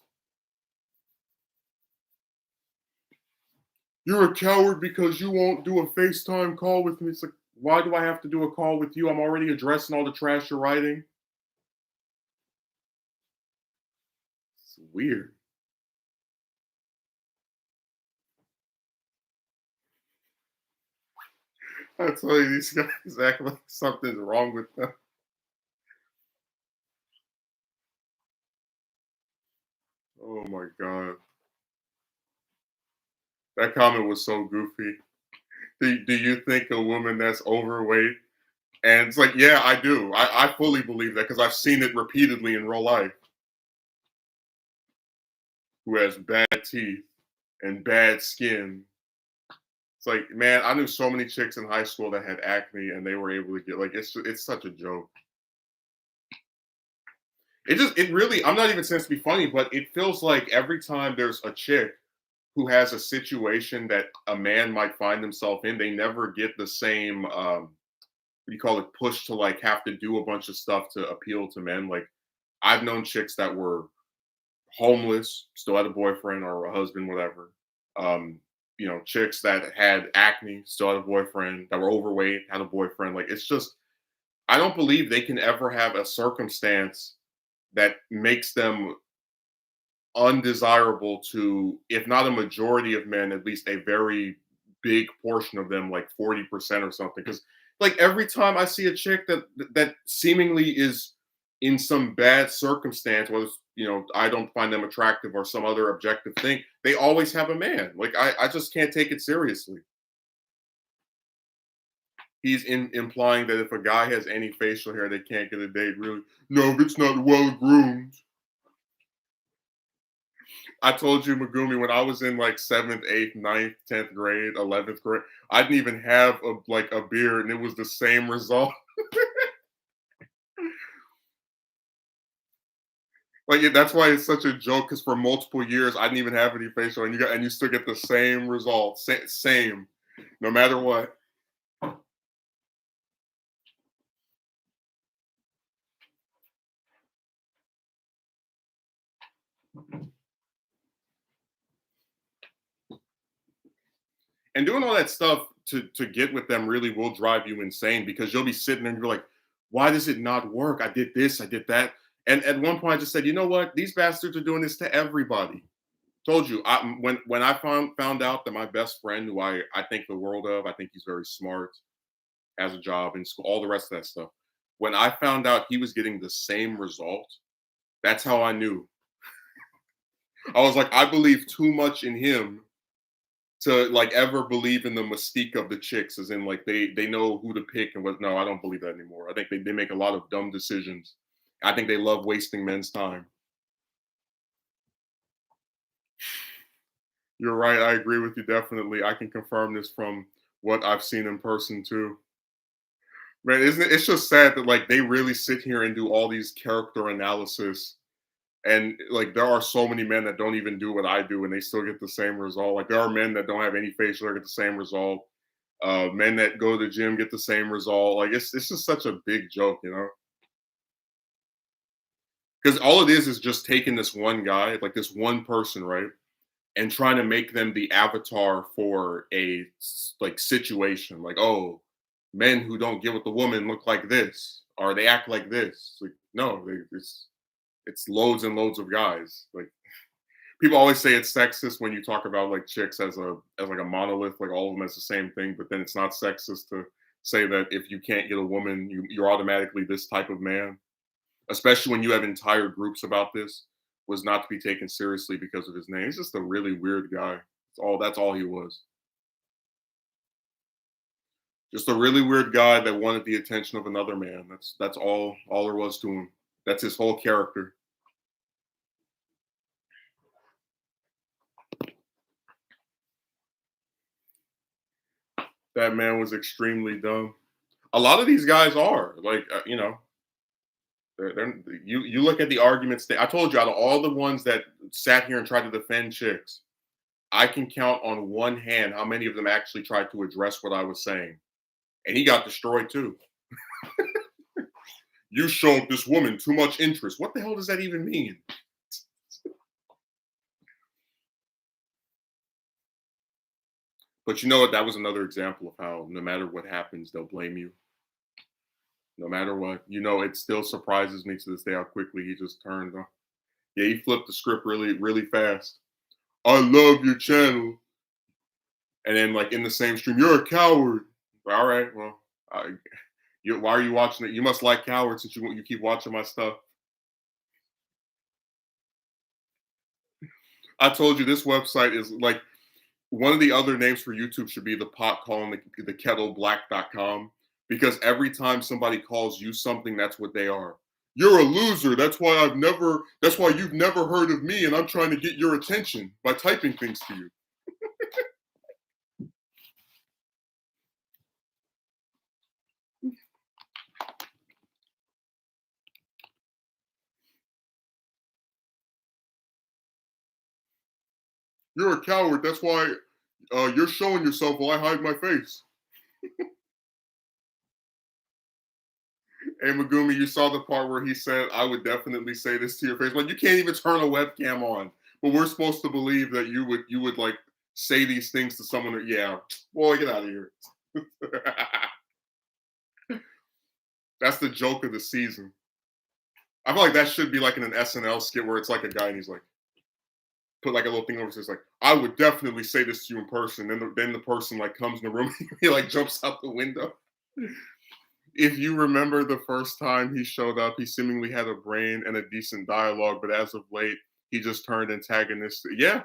You're a coward because you won't do a FaceTime call with me. It's like, why do I have to do a call with you? I'm already addressing all the trash you're writing. It's weird. I tell you, these guys act like something's wrong with them. Oh my god. That comment was so goofy. Do you think a woman that's overweight? And it's like, yeah, I do. I fully believe that because I've seen it repeatedly in real life. Who has bad teeth and bad skin. It's like, man, I knew so many chicks in high school that had acne and they were able to get like it's such a joke. It really I'm not even saying to be funny, but it feels like every time there's a chick who has a situation that a man might find himself in, they never get the same what do you call it, push to like have to do a bunch of stuff to appeal to men. Like I've known chicks that were homeless, still had a boyfriend or a husband, whatever. Um, chicks that had acne, still had a boyfriend, that were overweight, had a boyfriend. Like it's just I don't believe they can ever have a circumstance that makes them undesirable to, if not a majority of men, at least a very big portion of them, like 40% or something. Because like every time I see a chick that seemingly is in some bad circumstance, whether it's, I don't find them attractive or some other objective thing, they always have a man. Like I just can't take it seriously. He's implying that if a guy has any facial hair, they can't get a date. Really? No, if it's not well groomed. I told you, Megumi, when I was in like seventh, eighth, ninth, 10th grade, 11th grade, I didn't even have a beard, and it was the same result. Like that's why it's such a joke because for multiple years I didn't even have any facial, and you still get the same result, same, no matter what. And doing all that stuff to get with them really will drive you insane because you'll be sitting there and you're like, why does it not work? I did this, I did that. And at one point I just said, you know what? These bastards are doing this to everybody. Told you, when I found out that my best friend, who I think the world of, I think he's very smart, has a job in school, all the rest of that stuff. When I found out he was getting the same result, that's how I knew. I was like, I believe too much in him to like ever believe in the mystique of the chicks, as in like they know who to pick and what. No, I don't believe that anymore. I think they make a lot of dumb decisions. I think they love wasting men's time. You're right. I agree with you definitely. I can confirm this from what I've seen in person too. Man, isn't it? It's just sad that like they really sit here and do all these character analysis, and like there are so many men that don't even do what I do, and they still get the same result. Like there are men that don't have any facial hair get the same result. Men that go to the gym get the same result. Like it's just such a big joke, because all it is just taking this one guy, like this one person, right, and trying to make them the avatar for a like situation. Like, oh, men who don't get with the woman look like this or they act like this. It's like, no, it's loads and loads of guys. Like people always say it's sexist when you talk about like chicks as like a monolith, like all of them as the same thing. But then it's not sexist to say that if you can't get a woman, you're automatically this type of man. Especially when you have entire groups about this, was not to be taken seriously because of his name. He's just a really weird guy. That's all he was. Just a really weird guy that wanted the attention of another man. That's all there was to him. That's his whole character. That man was extremely dumb. A lot of these guys are like, you look at the arguments. I told you, out of all the ones that sat here and tried to defend chicks, I can count on one hand how many of them actually tried to address what I was saying, and he got destroyed too. You showed this woman too much interest. What the hell does that even mean? But you know what? That was another example of how no matter what happens, they'll blame you. No matter what. It still surprises me to this day how quickly he just turned on. Yeah, he flipped the script really, really fast. I love your channel. And then, like, in the same stream, you're a coward. All right, well, why are you watching it? You must like cowards since you keep watching my stuff. I told you this website is like one of the other names for YouTube should be the pot calling the kettle black.com, because every time somebody calls you something, that's what they are. You're a loser. That's why you've never heard of me, and I'm trying to get your attention by typing things to you. You're a coward. That's why you're showing yourself while I hide my face. Hey Megumi, you saw the part where he said, "I would definitely say this to your face." Like you can't even turn a webcam on, but we're supposed to believe that you would like say these things to someone. Yeah, boy, get out of here. That's the joke of the season. I feel like that should be like in an SNL skit where it's like a guy and he's like, put like a little thing over, says like, "I would definitely say this to you in person." Then the person like comes in the room, he like jumps out the window. If you remember the first time he showed up, he seemingly had a brain and a decent dialogue, but as of late, he just turned antagonistic. Yeah,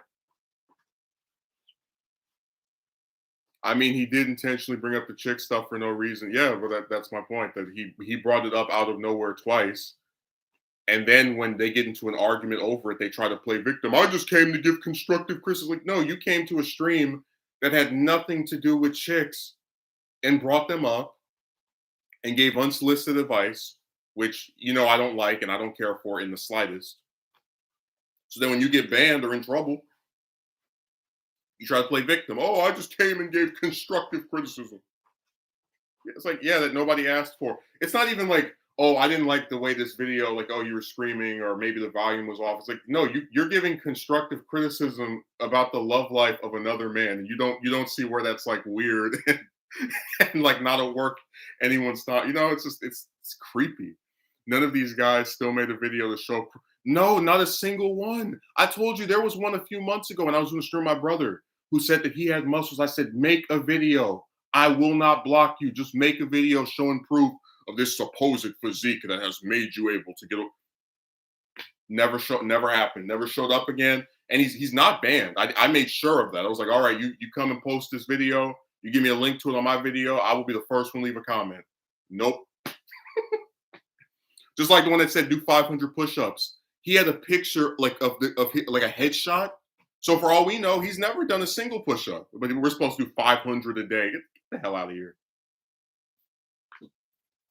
I mean, he did intentionally bring up the chick stuff for no reason. Yeah, but that's my point. That he brought it up out of nowhere twice, and then when they get into an argument over it, they try to play victim. I just came to give constructive criticism. Like, no, you came to a stream that had nothing to do with chicks and brought them up and gave unsolicited advice, which I don't like and I don't care for in the slightest. So then when you get banned or in trouble, you try to play victim. Oh, I just came and gave constructive criticism. It's like, yeah, that nobody asked for. It's not even like, oh, I didn't like the way this video, like, oh, you were screaming or maybe the volume was off. It's like, no, you're giving constructive criticism about the love life of another man. And you don't see where that's like weird and like not at work anyone's thought. It's just it's creepy. None of these guys still made a video to show. No, not a single one. I told you there was one a few months ago when I was going to stream my brother who said that he had muscles. I said, make a video. I will not block you. Just make a video showing proof of this supposed physique that has made you able to get. Never happened. Never showed up again. And he's not banned. I made sure of that. I was like, all right, you come and post this video. You give me a link to it on my video. I will be the first one to leave a comment. Nope. Just like the one that said do 500 push-ups. He had a picture like of like a headshot. So for all we know, he's never done a single push-up. But we're supposed to do 500 a day. Get the hell out of here.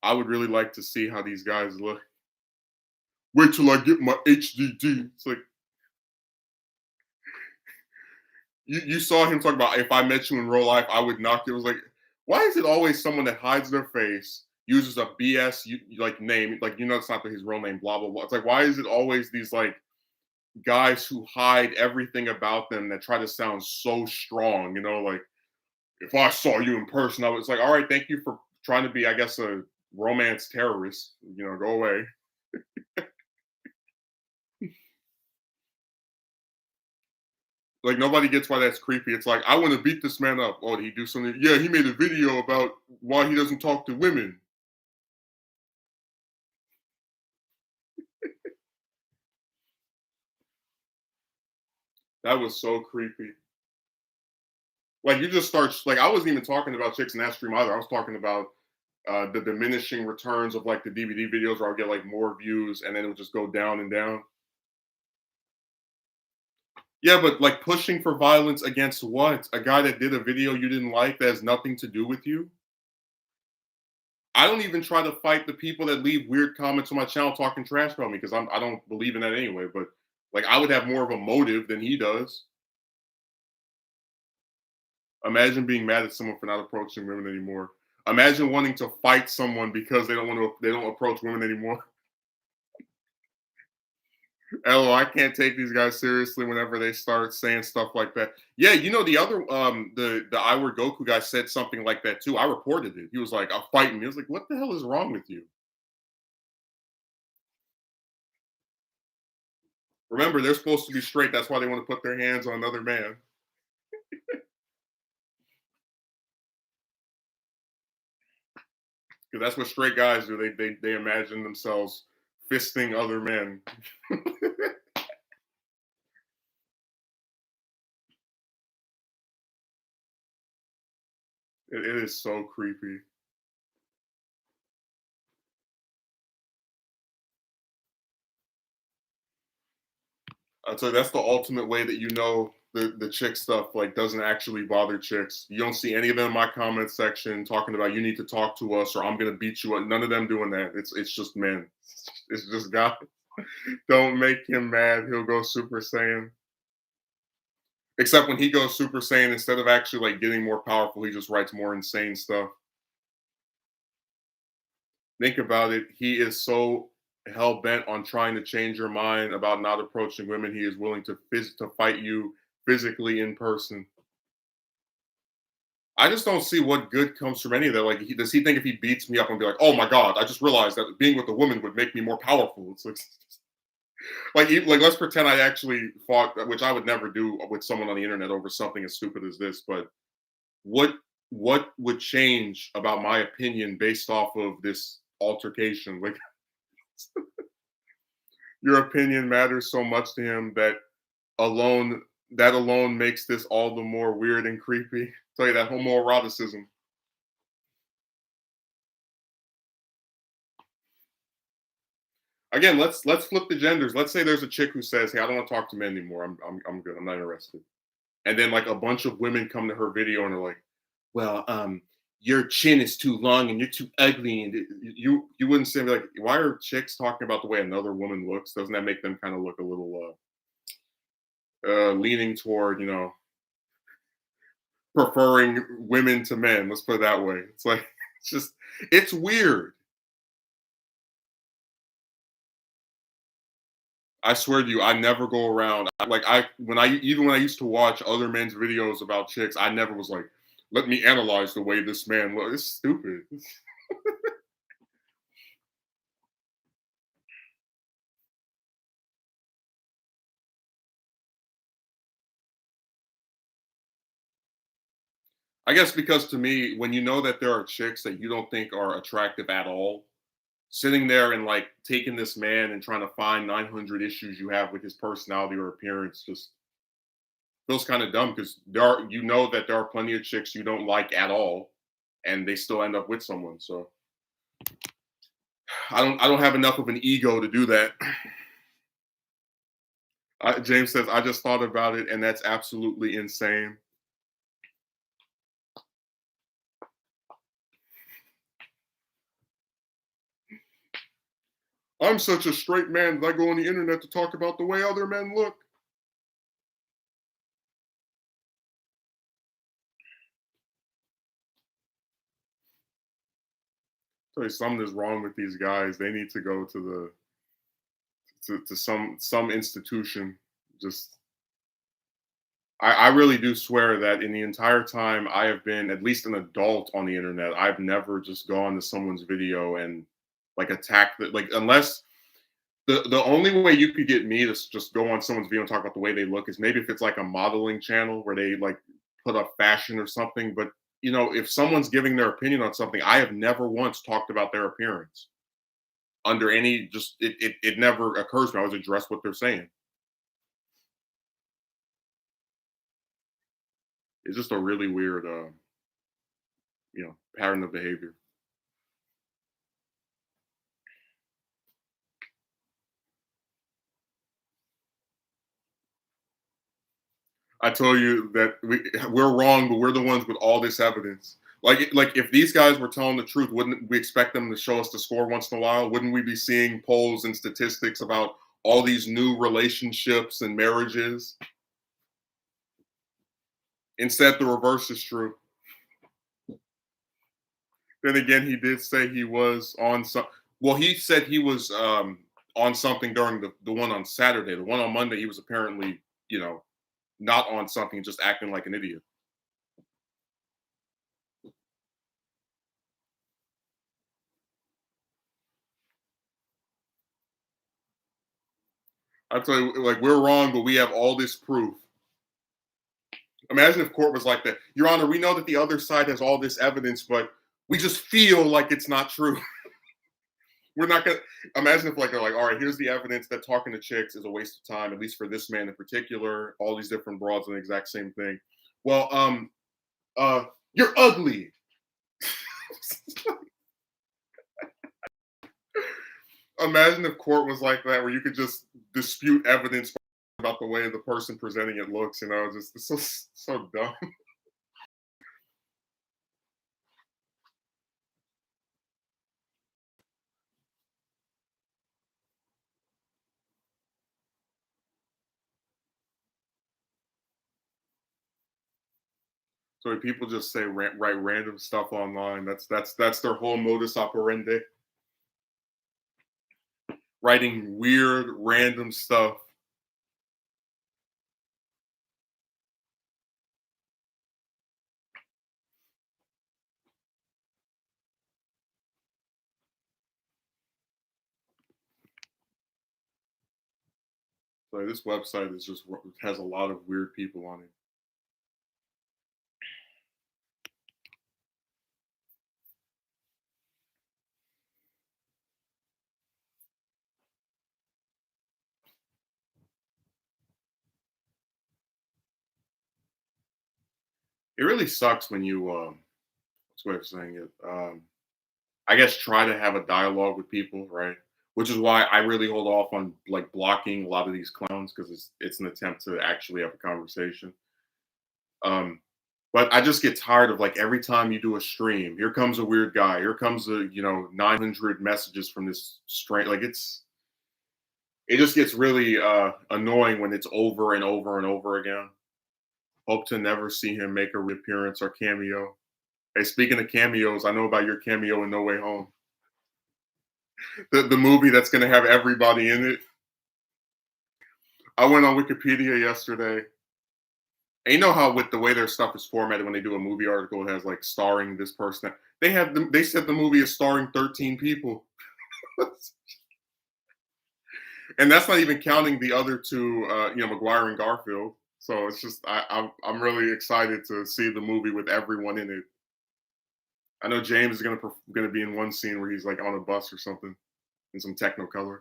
I would really like to see how these guys look. Wait till I get my HDD. It's like you saw him talk about if I met you in real life, I would knock you. It was like, why is it always someone that hides their face, uses a BS like name, like it's not his real name, blah blah blah. It's like, why is it always these like guys who hide everything about them that try to sound so strong? Like if I saw you in person, I was like, all right, thank you for trying to be, I guess, a romance terrorist. Go away. Like nobody gets why that's creepy. It's like I want to beat this man up. Oh, did he do something? Yeah, he made a video about why he doesn't talk to women. That was so creepy. Like you just start like I wasn't even talking about chicks in that stream either. I was talking about the diminishing returns of like the DVD videos where I'll get like more views and then it would just go down and down. Yeah, but like pushing for violence against what? A guy that did a video you didn't like that has nothing to do with you? I don't even try to fight the people that leave weird comments on my channel talking trash about me because I don't believe in that anyway. But like I would have more of a motive than he does. Imagine being mad at someone for not approaching women anymore. Imagine wanting to fight someone because they don't approach women anymore. LO, I can't take these guys seriously whenever they start saying stuff like that. Yeah, the other the I Word Goku guy said something like that too. I reported it. He was like, "I'll fight me." I was like, "What the hell is wrong with you?" Remember, they're supposed to be straight. That's why they want to put their hands on another man. Because that's what straight guys do. They imagine themselves fisting other men. It is so creepy. So that's the ultimate way that the chick stuff like doesn't actually bother chicks. You don't see any of them in my comment section talking about you need to talk to us or I'm gonna beat you up. None of them doing that. It's just men. It's just God. Don't make him mad. He'll go Super Saiyan. Except when he goes Super Saiyan, instead of actually like getting more powerful, he just writes more insane stuff. Think about it. He is so hell bent on trying to change your mind about not approaching women. He is willing to fight you physically in person. I just don't see what good comes from any of that. Like, does he think if he beats me up and be like, "Oh my god, I just realized that being with a woman would make me more powerful"? It's like let's pretend I actually fought, which I would never do with someone on the internet over something as stupid as this. But what what would change about my opinion based off of this altercation? Like, your opinion matters so much to him alone that alone makes this all the more weird and creepy. Tell you that homoeroticism. Again, let's flip the genders. Let's say there's a chick who says, "Hey, I don't want to talk to men anymore. I'm good. I'm not interested." And then like a bunch of women come to her video and are like, "Well, your chin is too long and you're too ugly." And you wouldn't say like, "Why are chicks talking about the way another woman looks? Doesn't that make them kind of look a little leaning toward preferring women to men?" Let's put it that way. It's like it's just it's weird. I swear to you, I never go around like when I used to watch other men's videos about chicks, I never was like, let me analyze the way this man looks. It's stupid. I guess because to me, when you know that there are chicks that you don't think are attractive at all, sitting there and like taking this man and trying to find 900 issues you have with his personality or appearance just feels kind of dumb because that there are plenty of chicks you don't like at all and they still end up with someone. So I don't have enough of an ego to do that. James says I just thought about it and that's absolutely insane. I'm such a straight man that I go on the internet to talk about the way other men look. Tell you something is wrong with these guys. They need to go to some institution. Just I really do swear that in the entire time I have been at least an adult on the internet, I've never just gone to someone's video and like attacked it. Like unless the only way you could get me to just go on someone's video and talk about the way they look is maybe if it's like a modeling channel where they like put up fashion or something. But if someone's giving their opinion on something, I have never once talked about their appearance under any just it never occurs to me. I always address what they're saying. It's just a really weird pattern of behavior. I told you that we're wrong, but we're the ones with all this evidence. Like if these guys were telling the truth, wouldn't we expect them to show us the score once in a while? Wouldn't we be seeing polls and statistics about all these new relationships and marriages? Instead, the reverse is true. Then again, he did say he was on some. Well, he said he was on something during the one on Saturday. The one on Monday, he was apparently, not on something, just acting like an idiot. I tell you, like we're wrong, but we have all this proof. Imagine if court was like that. Your Honor, we know that the other side has all this evidence, but we just feel like it's not true. We're not gonna imagine if like they're like, all right, here's the evidence that talking to chicks is a waste of time, at least for this man in particular. All these different broads on the exact same thing. Well, you're ugly. Imagine if court was like that, where you could just dispute evidence about the way the person presenting it looks. Just it's so dumb. So when people just say write random stuff online, that's their whole modus operandi. Writing weird, random stuff. So this website is just has a lot of weird people on it. It really sucks when you what's the way of saying it? I guess try to have a dialogue with people, right? Which is why I really hold off on like blocking a lot of these clowns because it's an attempt to actually have a conversation. Um, but I just get tired of like every time you do a stream, here comes a weird guy, here comes 900 messages from this strange. Like it just gets really annoying when it's over and over and over again. Hope to never see him make a reappearance or cameo. Hey, speaking of cameos, I know about your cameo in No Way Home. The movie that's going to have everybody in it. I went on Wikipedia yesterday. And you know how with the way their stuff is formatted when they do a movie article, it has like starring this person. They said the movie is starring 13 people. And that's not even counting the other two, McGuire and Garfield. So it's just I'm really excited to see the movie with everyone in it. I know James is gonna be in one scene where he's like on a bus or something in some Technicolor.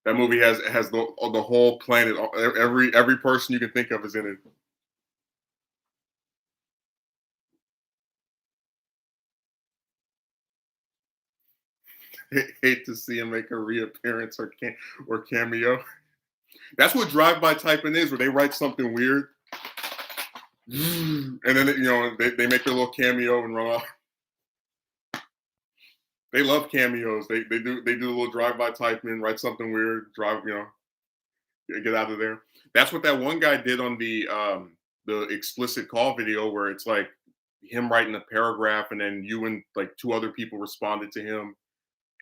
That movie has the whole planet, every person you can think of is in it. Hate to see him make a reappearance or cameo. That's what drive-by typing is, where they write something weird, and then they make their little cameo and run off. They love cameos. They do a little drive-by typing, write something weird, get out of there. That's what that one guy did on the explicit call video, where it's like him writing a paragraph, and then you and like two other people responded to him,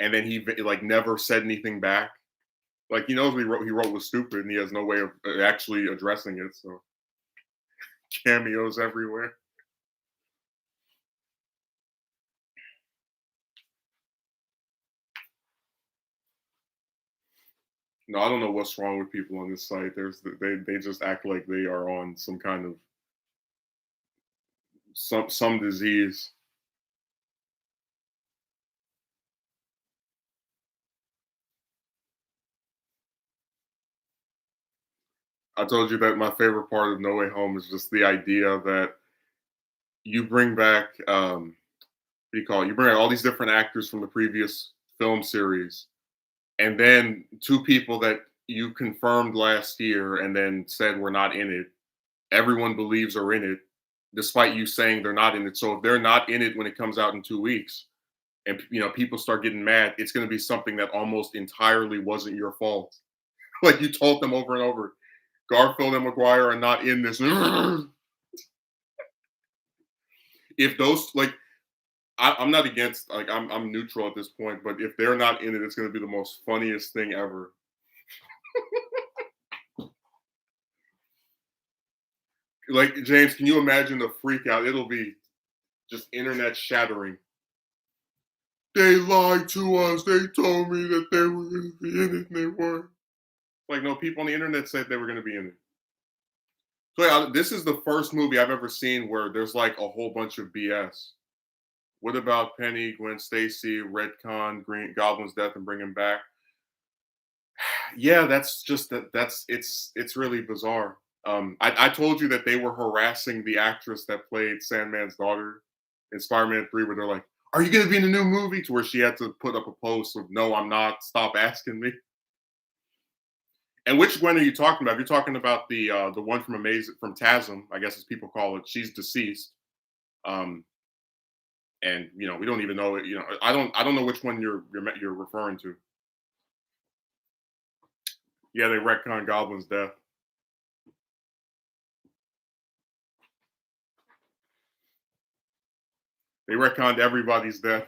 and then he like never said anything back. Like he knows he wrote was stupid, and he has no way of actually addressing it. So cameos everywhere. No, I don't know what's wrong with people on this site. They just act like they are on some kind of some disease. I told you that my favorite part of No Way Home is just the idea that you bring back what do you call it? You bring back all these different actors from the previous film series, and then two people that you confirmed last year and then said were not in it. Everyone believes are in it, despite you saying they're not in it. So if they're not in it when it comes out in 2 weeks, and people start getting mad, it's going to be something that almost entirely wasn't your fault. Like you told them over and over, Garfield and McGuire are not in this. If those like, I'm not against like I'm neutral at this point, but if they're not in it, it's going to be the most funniest thing ever. Like James, can you imagine the freak out? It'll be just internet shattering. They lied to us. They told me that they were going to be in it, and they weren't. Like no, people on the internet said they were going to be in it. So yeah, this is the first movie I've ever seen where there's like a whole bunch of BS. What about Penny, Gwen Stacy, Redcon, Green Goblin's death, and bring him back? Yeah, that's just that's it's really bizarre. I told you that they were harassing the actress that played Sandman's daughter in Spider-Man 3, where they're like, "Are you going to be in a new movie?" To where she had to put up a post of, "No, I'm not. Stop asking me." And which Gwen are you talking about? You're talking about the one from Amazing from TASM, I guess as people call it. She's deceased. Um, and we don't even know it. I don't know which one you're referring to. Yeah, they retcon Goblin's death. They retconned everybody's death.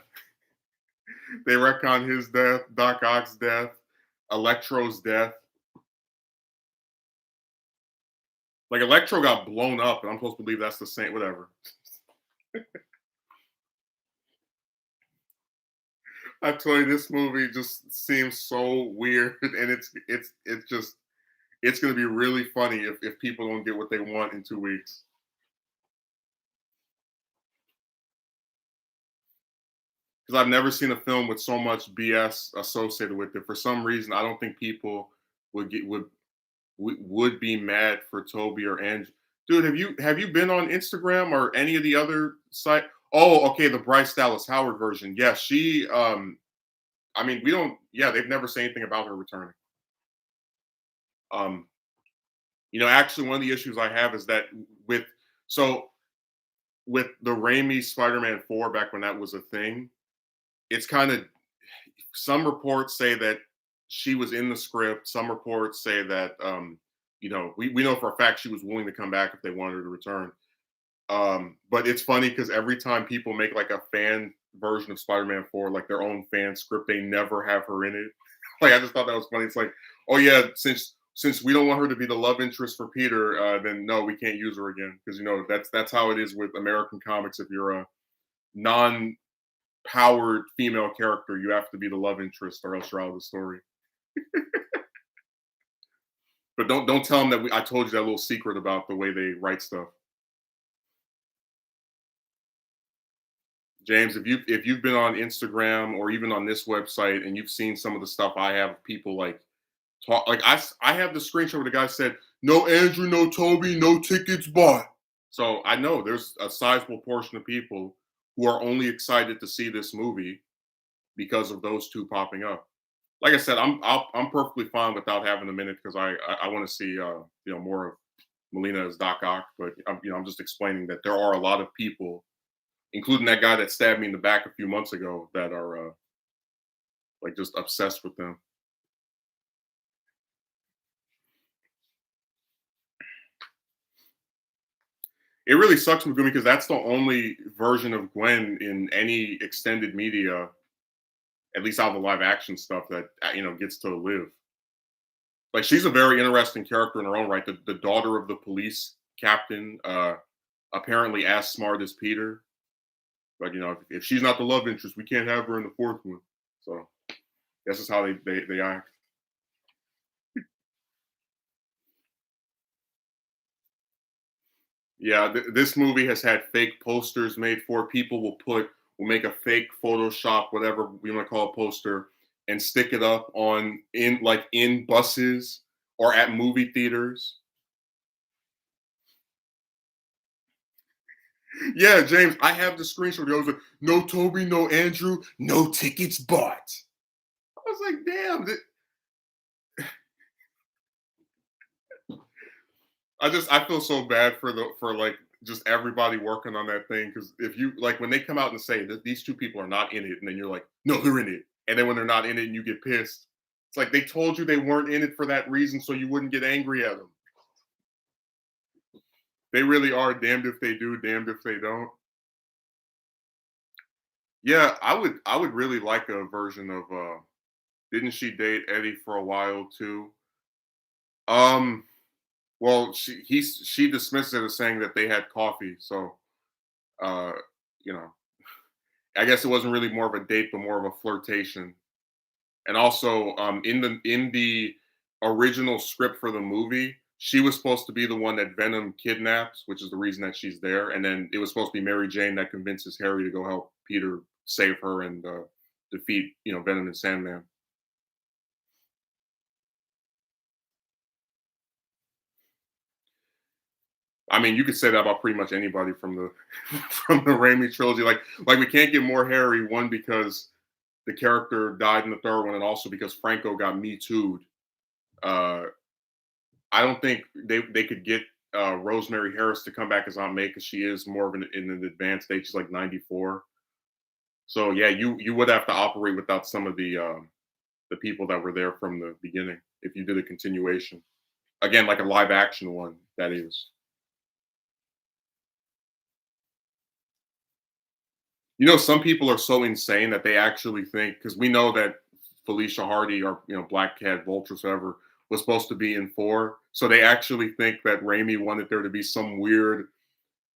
They retconned his death, Doc Ock's death, Electro's death. Like Electro got blown up, and I'm supposed to believe that's the same. Whatever. I tell you, this movie just seems so weird, and it's just it's going to be really funny if people don't get what they want in 2 weeks. Because I've never seen a film with so much BS associated with it. For some reason, I don't think people would be mad for Toby or Andrew. Dude, have you been on Instagram or any of the other site? Oh, okay, the Bryce Dallas Howard version. Yeah, she. I mean, we don't. Yeah, they've never said anything about her returning. Um, actually, one of the issues I have is that with so with the Raimi Spider-Man 4 back when that was a thing, it's kind of some reports say that she was in the script. Some reports say that we know for a fact she was willing to come back if they wanted her to return. But it's funny because every time people make like a fan version of Spider-Man 4, like their own fan script, they never have her in it. Like I just thought that was funny. It's like, oh yeah, since we don't want her to be the love interest for Peter, then no, we can't use her again because that's how it is with American comics. If you're a non-powered female character, you have to be the love interest or else you're out of the story. But don't tell them that I told you that little secret about the way they write stuff. James, if you've been on Instagram or even on this website and you've seen some of the stuff I have, people like talk like I have the screenshot where the guy said, "No Andrew, no Toby, no tickets bought." So I know there's a sizable portion of people who are only excited to see this movie because of those two popping up. Like I said, I'm perfectly fine without having a minute because I want to see more of Melina as Doc Ock, but I'm just explaining that there are a lot of people, including that guy that stabbed me in the back a few months ago, that are like just obsessed with them. It really sucks with Gwen because that's the only version of Gwen in any extended media, at least out of the live action stuff that gets to live. Like she's a very interesting character in her own right. The daughter of the police captain, apparently as smart as Peter. But if she's not the love interest, we can't have her in the fourth one. So this is how they act. Yeah, this movie has had fake posters made for it. People will make a fake Photoshop, whatever we want to call a poster, and stick it up in buses or at movie theaters. Yeah, James, I have the screenshot. I was like, no Toby, no Andrew, no tickets bought. I was like, damn. I feel so bad for like just everybody working on that thing because if you like when they come out and say that these two people are not in it, and then you're like, no, they're in it, and then when they're not in it and you get pissed, it's like they told you they weren't in it for that reason, so you wouldn't get angry at them. They really are damned if they do, damned if they don't. Yeah, I would really like a version of didn't she date Eddie for a while too? Um well she dismissed it as saying that they had coffee, so uh you know, I guess it wasn't really more of a date but more of a flirtation. And also in the original script for the movie, she was supposed to be the one that Venom kidnaps, which is the reason that she's there. And then it was supposed to be Mary Jane that convinces Harry to go help Peter save her and defeat, Venom and Sandman. I mean, you could say that about pretty much anybody from the from the Raimi trilogy. Like we can't get more Harry. One because the character died in the third one, and also because Franco got Me Too'd. Uh, I don't think they could get Rosemary Harris to come back as Aunt May because she is more of in an advanced stage. She's like 94. So yeah, you would have to operate without some of the people that were there from the beginning if you did a continuation. Again, like a live action one, that is. Some people are so insane that they actually think because we know that Felicia Hardy or Black Cat, Vulture, whatever, was supposed to be in four. So they actually think that Raimi wanted there to be some weird,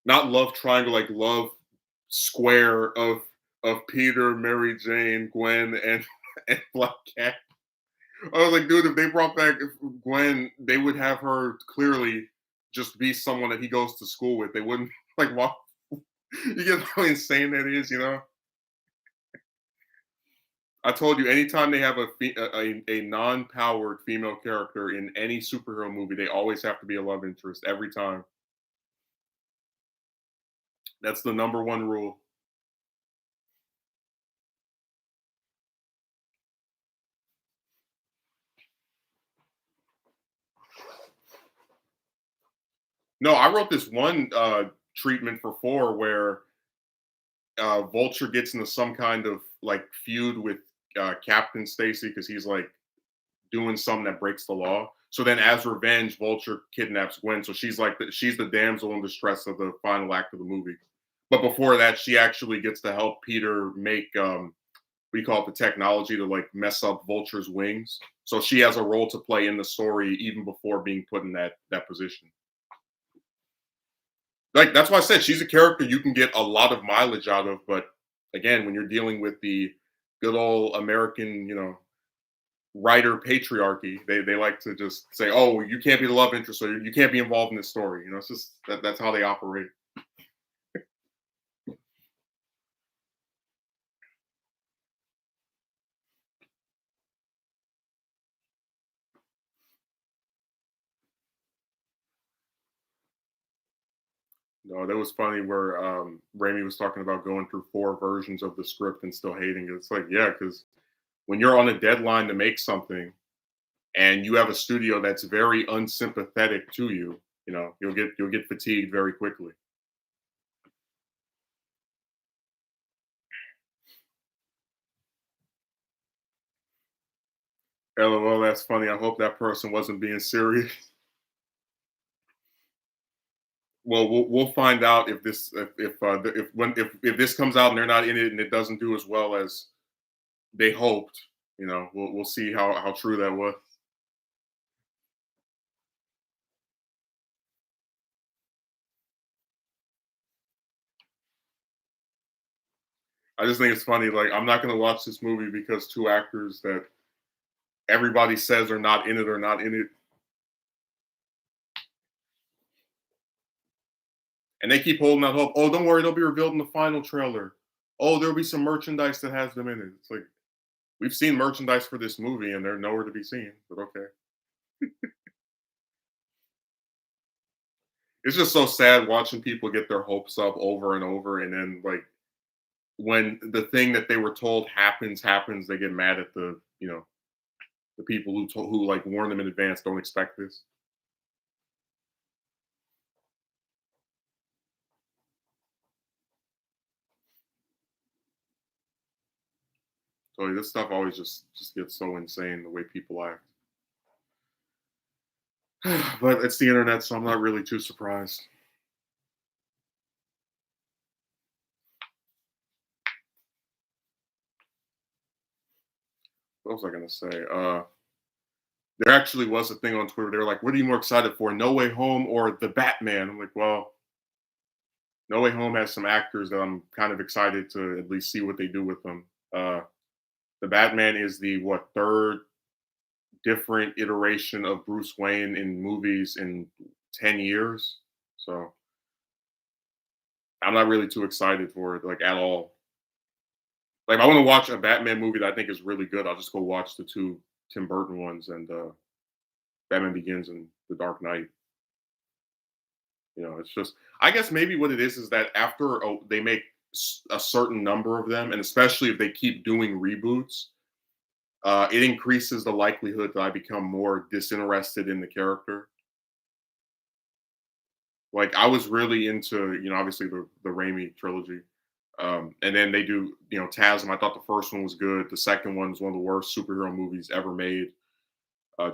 not love triangle, like love square of Peter, Mary Jane, Gwen, and and Black Cat. I was like, dude, if they brought back Gwen, they would have her clearly just be someone that he goes to school with. They wouldn't like walk. You get how insane that is. I told you, anytime they have a non-powered female character in any superhero movie, they always have to be a love interest every time. That's the number one rule. No, I wrote this one treatment for four where Vulture gets into some kind of like feud with Captain Stacy because he's like doing something that breaks the law. So then, as revenge, Vulture kidnaps Gwen. So she's the damsel in distress of the final act of the movie. But before that, she actually gets to help Peter make we call it the technology to like mess up Vulture's wings. So she has a role to play in the story even before being put in that position. Like that's why I said she's a character you can get a lot of mileage out of. But again, when you're dealing with the good old American, writer patriarchy, they like to just say, "Oh, you can't be the love interest, or you can't be involved in this story." It's just that's how they operate. No, that was funny where Raimi was talking about going through four versions of the script and still hating it. It's like, yeah, because when you're on a deadline to make something and you have a studio that's very unsympathetic to you, you'll get fatigued very quickly. LOL, that's funny. I hope that person wasn't being serious. Well, we'll find out if this if this comes out and they're not in it and it doesn't do as well as they hoped. We'll see how true that was. I just think it's funny. Like, I'm not gonna watch this movie because two actors that everybody says are not in it are not in it, and they keep holding out hope. Oh, don't worry, they'll be revealed in the final trailer. Oh, there'll be some merchandise that has them in it. It's like we've seen merchandise for this movie, and they're nowhere to be seen. But okay, it's just so sad watching people get their hopes up over and over, and then like when the thing that they were told happens, they get mad at the people who like warn them in advance. Don't expect this. So this stuff always just gets so insane the way people act. But it's the internet, so I'm not really too surprised. What was I gonna say? There actually was a thing on Twitter. They were like, "What are you more excited for, No Way Home or The Batman?" I'm like, "Well, No Way Home has some actors that I'm kind of excited to at least see what they do with them." The Batman is the what third different iteration of Bruce Wayne in movies in 10 years, so I'm not really too excited for it, like at all. Like, if I want to watch a Batman movie that I think is really good, I'll just go watch the two Tim Burton ones and Batman Begins and The Dark Knight. It's just I guess maybe what it is that after they make a certain number of them, and especially if they keep doing reboots, it increases the likelihood that I become more disinterested in the character. Like I was really into, obviously the Raimi trilogy, and then they do, TASM. I thought the first one was good. The second one is one of the worst superhero movies ever made.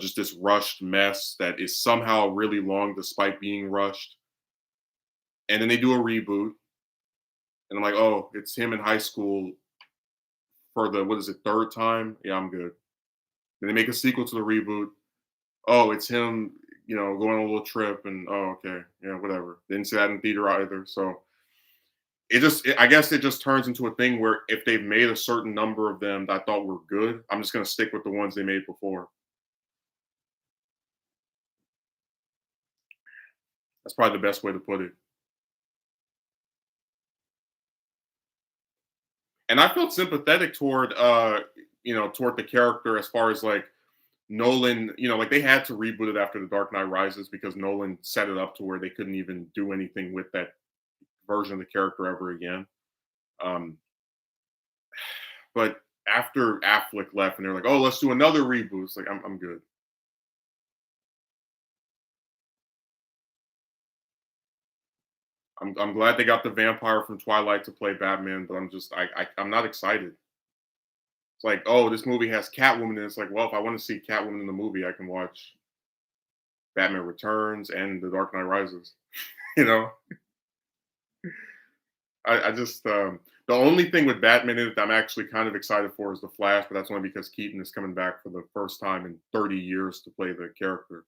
Just this rushed mess that is somehow really long despite being rushed. And then they do a reboot, and I'm like, oh, it's him in high school for the what is it, third time? Yeah, I'm good. Then they make a sequel to the reboot. Oh, it's him, going on a little trip, and oh, okay, yeah, whatever. Didn't see that in theater either. So I guess it just turns into a thing where if they've made a certain number of them that I thought were good, I'm just gonna stick with the ones they made before. That's probably the best way to put it. And I felt sympathetic toward toward the character as far as like Nolan, like they had to reboot it after The Dark Knight Rises because Nolan set it up to where they couldn't even do anything with that version of the character ever again. Um, but after Affleck left and they're like, "Oh, let's do another reboot," it's like I'm good. I'm glad they got the vampire from Twilight to play Batman, but I'm not excited. It's like, oh, this movie has Catwoman, and it's like, well, if I want to see Catwoman in the movie, I can watch Batman Returns and The Dark Knight Rises. you know, I just the only thing with Batman in it that I'm actually kind of excited for is the Flash, but that's only because Keaton is coming back for the first time in 30 years to play the character.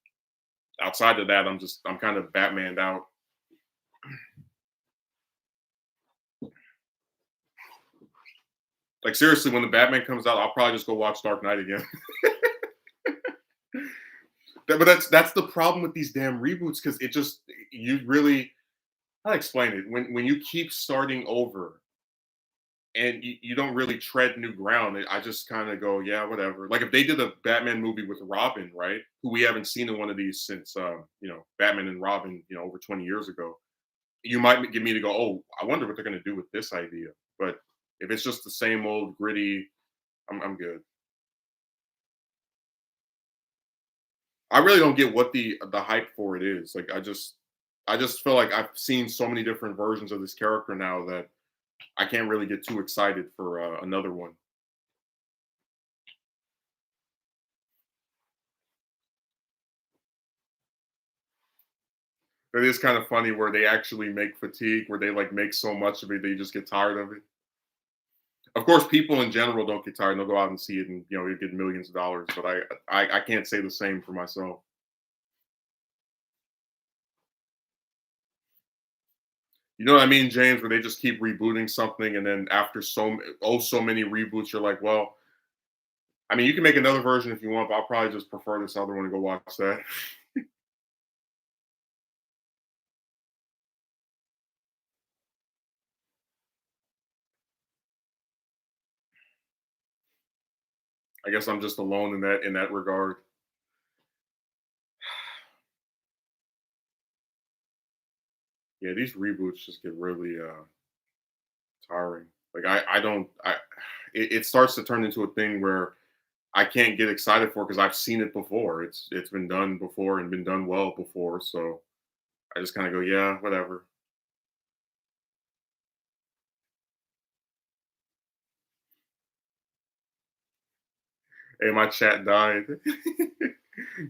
Outside of that, I'm kind of Batmaned out. Like seriously, when the Batman comes out, I'll probably just go watch Dark Knight again. But that's the problem with these damn reboots because it just you really how to explain it when you keep starting over and you don't really tread new ground. I just kind of go, yeah, whatever. Like if they did a Batman movie with Robin, right? Who we haven't seen in one of these since Batman and Robin, over 20 years ago. You might get me to go, oh, I wonder what they're going to do with this idea. But if it's just the same old gritty, I'm good. I really don't get what the hype for it is. Like I just feel like I've seen so many different versions of this character now that I can't really get too excited for another one. It is kind of funny where they actually make fatigue, where they like make so much of it, they just get tired of it. Of course, people in general don't get tired; they'll go out and see it, and you get millions of dollars. But I can't say the same for myself. You know what I mean, James? Where they just keep rebooting something, and then after so many reboots, you're like, well, I mean, you can make another version if you want, but I'll probably just prefer this other one and go watch that. I guess I'm just alone in that regard. Yeah, these reboots just get really tiring. Like I don't I it starts to turn into a thing where I can't get excited for because I've seen it before. It's been done before and been done well before. So I just kind of go, yeah, whatever. Hey, my chat died.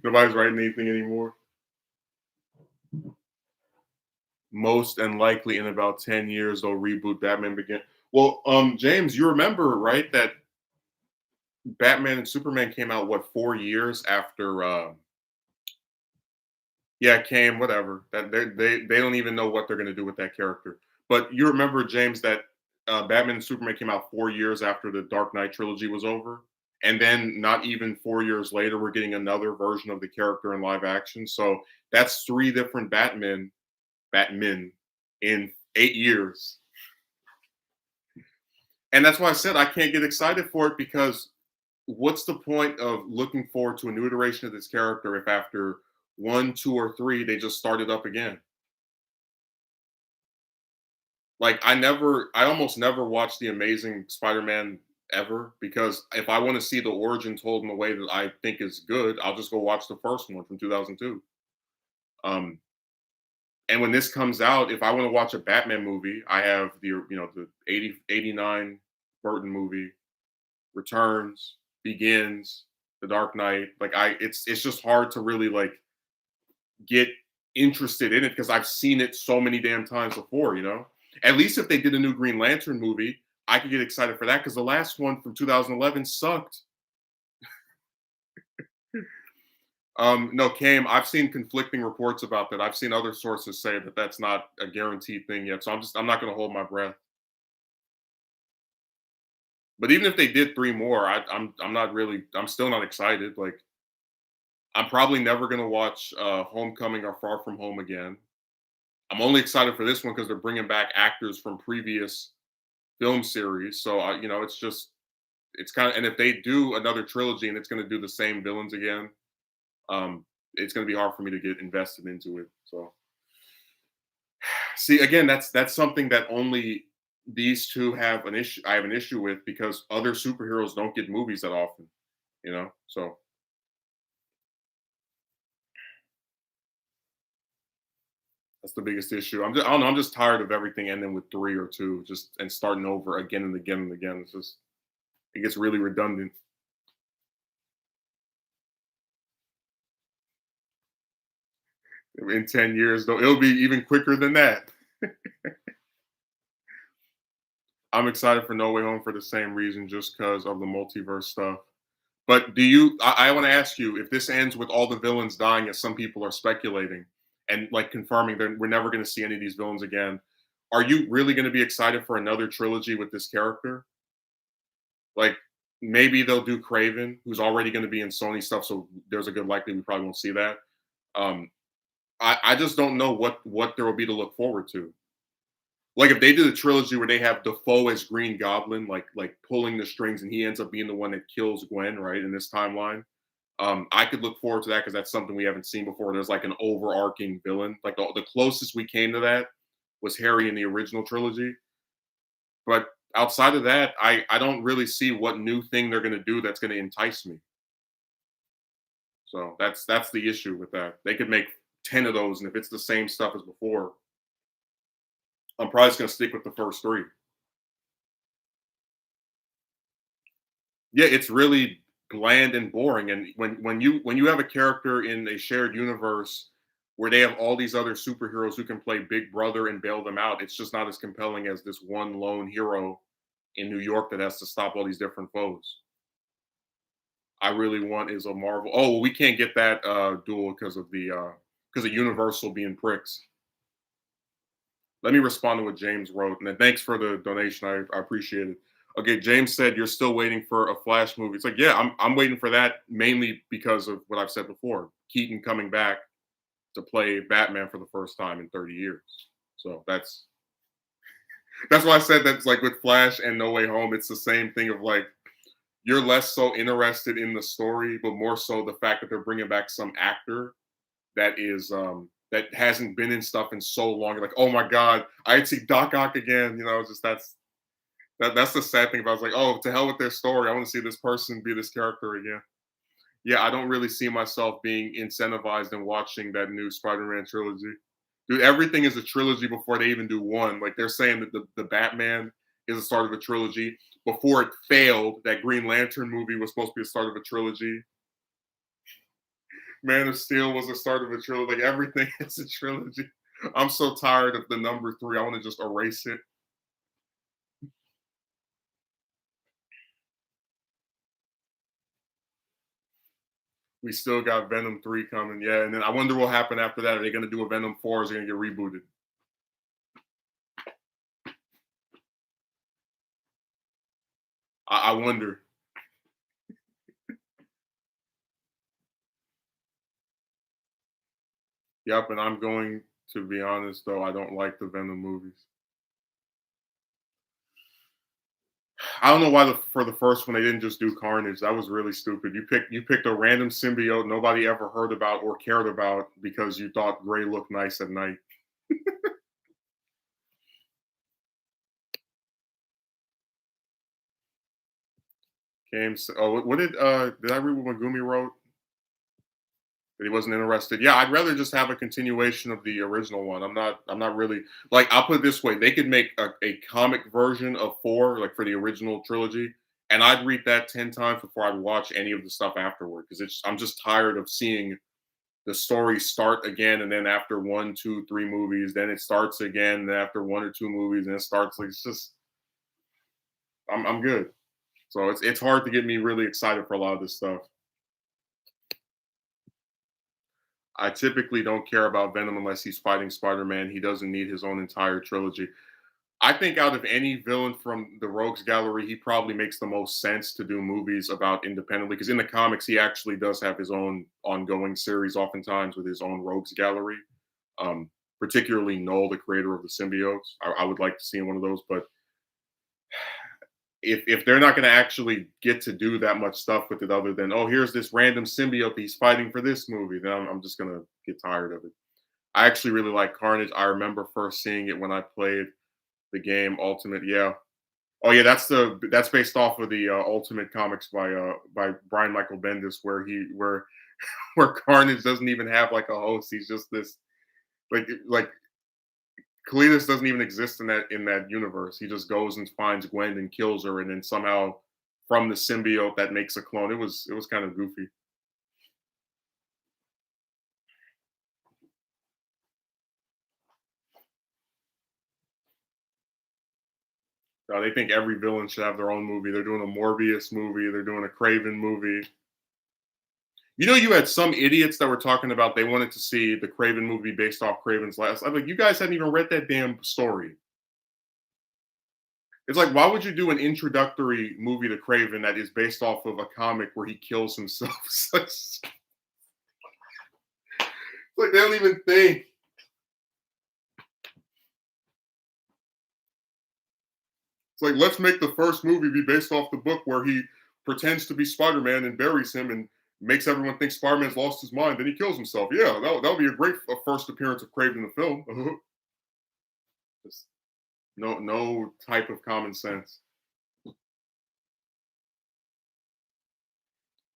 Nobody's writing anything anymore. Most unlikely in about 10 years they'll reboot Batman Begin. Well, James, you remember, right, that Batman and Superman came out what 4 years after yeah, came, whatever. That they don't even know what they're gonna do with that character. But you remember, James, that Batman and Superman came out 4 years after the Dark Knight trilogy was over, and then not even 4 years later, we're getting another version of the character in live action. So that's three different Batmen in 8 years, and that's why I said I can't get excited for it because what's the point of looking forward to a new iteration of this character if after one, two, or three they just started up again? Like I almost never watch the Amazing Spider-Man ever because if I want to see the origin told in a way that I think is good, I'll just go watch the first one from 2002. Um, and when this comes out, if I want to watch a Batman movie, I have the 89 Burton movie, Returns, Begins, The Dark Knight. Like it's just hard to really like get interested in it because I've seen it so many damn times before, you know? At least if they did a new Green Lantern movie, I could get excited for that because the last one from 2011 sucked. No, Cam, I've seen conflicting reports about that. I've seen other sources say that that's not a guaranteed thing yet. So I'm not going to hold my breath. But even if they did three more, I'm not really, I'm still not excited. Like I'm probably never going to watch Homecoming or Far From Home again. I'm only excited for this one because they're bringing back actors from previous film series. So it's just it's kind of, and if they do another trilogy and it's going to do the same villains again, it's going to be hard for me to get invested into it. So see, again, that's something that only these two have an issue. I have an issue with because other superheroes don't get movies that often. So that's the biggest issue. I don't know. I'm just tired of everything ending with three or two, just and starting over again and again and again. It's just it gets really redundant. In 10 years, though, it'll be even quicker than that. I'm excited for No Way Home for the same reason, just because of the multiverse stuff. But I want to ask you if this ends with all the villains dying, as some people are speculating, and like confirming that we're never going to see any of these villains again. Are you really going to be excited for another trilogy with this character? Like maybe they'll do Craven, who's already going to be in Sony stuff, so there's a good likelihood we probably won't see that. Um, I just don't know what there will be to look forward to. Like if they did a trilogy where they have Defoe as Green Goblin, like pulling the strings, and he ends up being the one that kills Gwen, right, in this timeline. I could look forward to that because that's something we haven't seen before. There's like an overarching villain. Like the closest we came to that was Harry in the original trilogy. But outside of that, I don't really see what new thing they're going to do that's going to entice me. So that's the issue with that. They could make 10 of those, and if it's the same stuff as before, I'm probably just going to stick with the first three. Yeah, it's really bland and boring. And when you have a character in a shared universe where they have all these other superheroes who can play Big Brother and bail them out, it's just not as compelling as this one lone hero in New York that has to stop all these different foes. I really want is a Marvel. Oh, well, we can't get that duel because of Universal being pricks. let me respond to what James wrote. And then thanks for the donation. I appreciate it. Okay, James said you're still waiting for a Flash movie. It's like, yeah, I'm waiting for that mainly because of what I've said before. Keaton coming back to play Batman for the first time in 30 years. So that's why I said that's like with Flash and No Way Home, it's the same thing of like you're less so interested in the story, but more so the fact that they're bringing back some actor that hasn't been in stuff in so long. Like, oh my god, I'd see Doc Ock again. You know, just that's the sad thing about. It. It's like, oh, to hell with their story. I want to see this person be this character again. Yeah, I don't really see myself being incentivized in watching that new Spider-Man trilogy. Dude, everything is a trilogy before they even do one. Like they're saying that the Batman is the start of a trilogy. Before it failed, that Green Lantern movie was supposed to be the start of a trilogy. Man of Steel was the start of a trilogy. Like everything is a trilogy. I'm so tired of the number 3. I want to just erase it. We still got Venom 3 coming. Yeah, and then I wonder what happened after that. Are they going to do a Venom 4 or is it going to get rebooted? I wonder. Yep, and I'm going to be honest though, I don't like the Venom movies. I don't know why for the first one they didn't just do Carnage. That was really stupid. You picked a random symbiote nobody ever heard about or cared about because you thought Gray looked nice at night. James, oh, what did I read what Megumi wrote? That he wasn't interested. Yeah, I'd rather just have a continuation of the original one. I'm not really like I'll put it this way. They could make a comic version of 4, like for the original trilogy, and I'd read that 10 times before I'd watch any of the stuff afterward because it's I'm just tired of seeing the story start again and then after 1, 2, 3 movies, then it starts again, and after 1 or 2 movies, and it starts like it's just I'm good. So it's hard to get me really excited for a lot of this stuff. I typically don't care about Venom unless he's fighting Spider-Man. He doesn't need his own entire trilogy. I think out of any villain from the Rogues Gallery, he probably makes the most sense to do movies about independently. Because in the comics, he actually does have his own ongoing series, oftentimes with his own Rogues Gallery. Particularly Noel, the creator of the symbiotes. I would like to see one of those, but if they're not going to actually get to do that much stuff with it, other than oh, here's this random symbiote he's fighting for this movie, then I'm just going to get tired of it. I actually really like Carnage. I remember first seeing it when I played the game Ultimate. Yeah. Oh yeah, that's based off of the Ultimate comics by Brian Michael Bendis, where Carnage doesn't even have like a host. He's just this like Cletus doesn't even exist in that universe. He just goes and finds Gwen and kills her, and then somehow from the symbiote that makes a clone. It was kind of goofy. They think every villain should have their own movie. They're doing a Morbius movie. They're doing a Craven movie. You know, you had some idiots that were talking about they wanted to see the Craven movie based off Craven's last. I'm like, you guys hadn't even read that damn story. It's like, why would you do an introductory movie to Craven that is based off of a comic where he kills himself? It's like they don't even think. It's like, let's make the first movie be based off the book where he pretends to be Spider-Man and buries him and makes everyone think Spider-Man's lost his mind, then he kills himself. Yeah, that would be a great first appearance of Craven in the film. Just no type of common sense.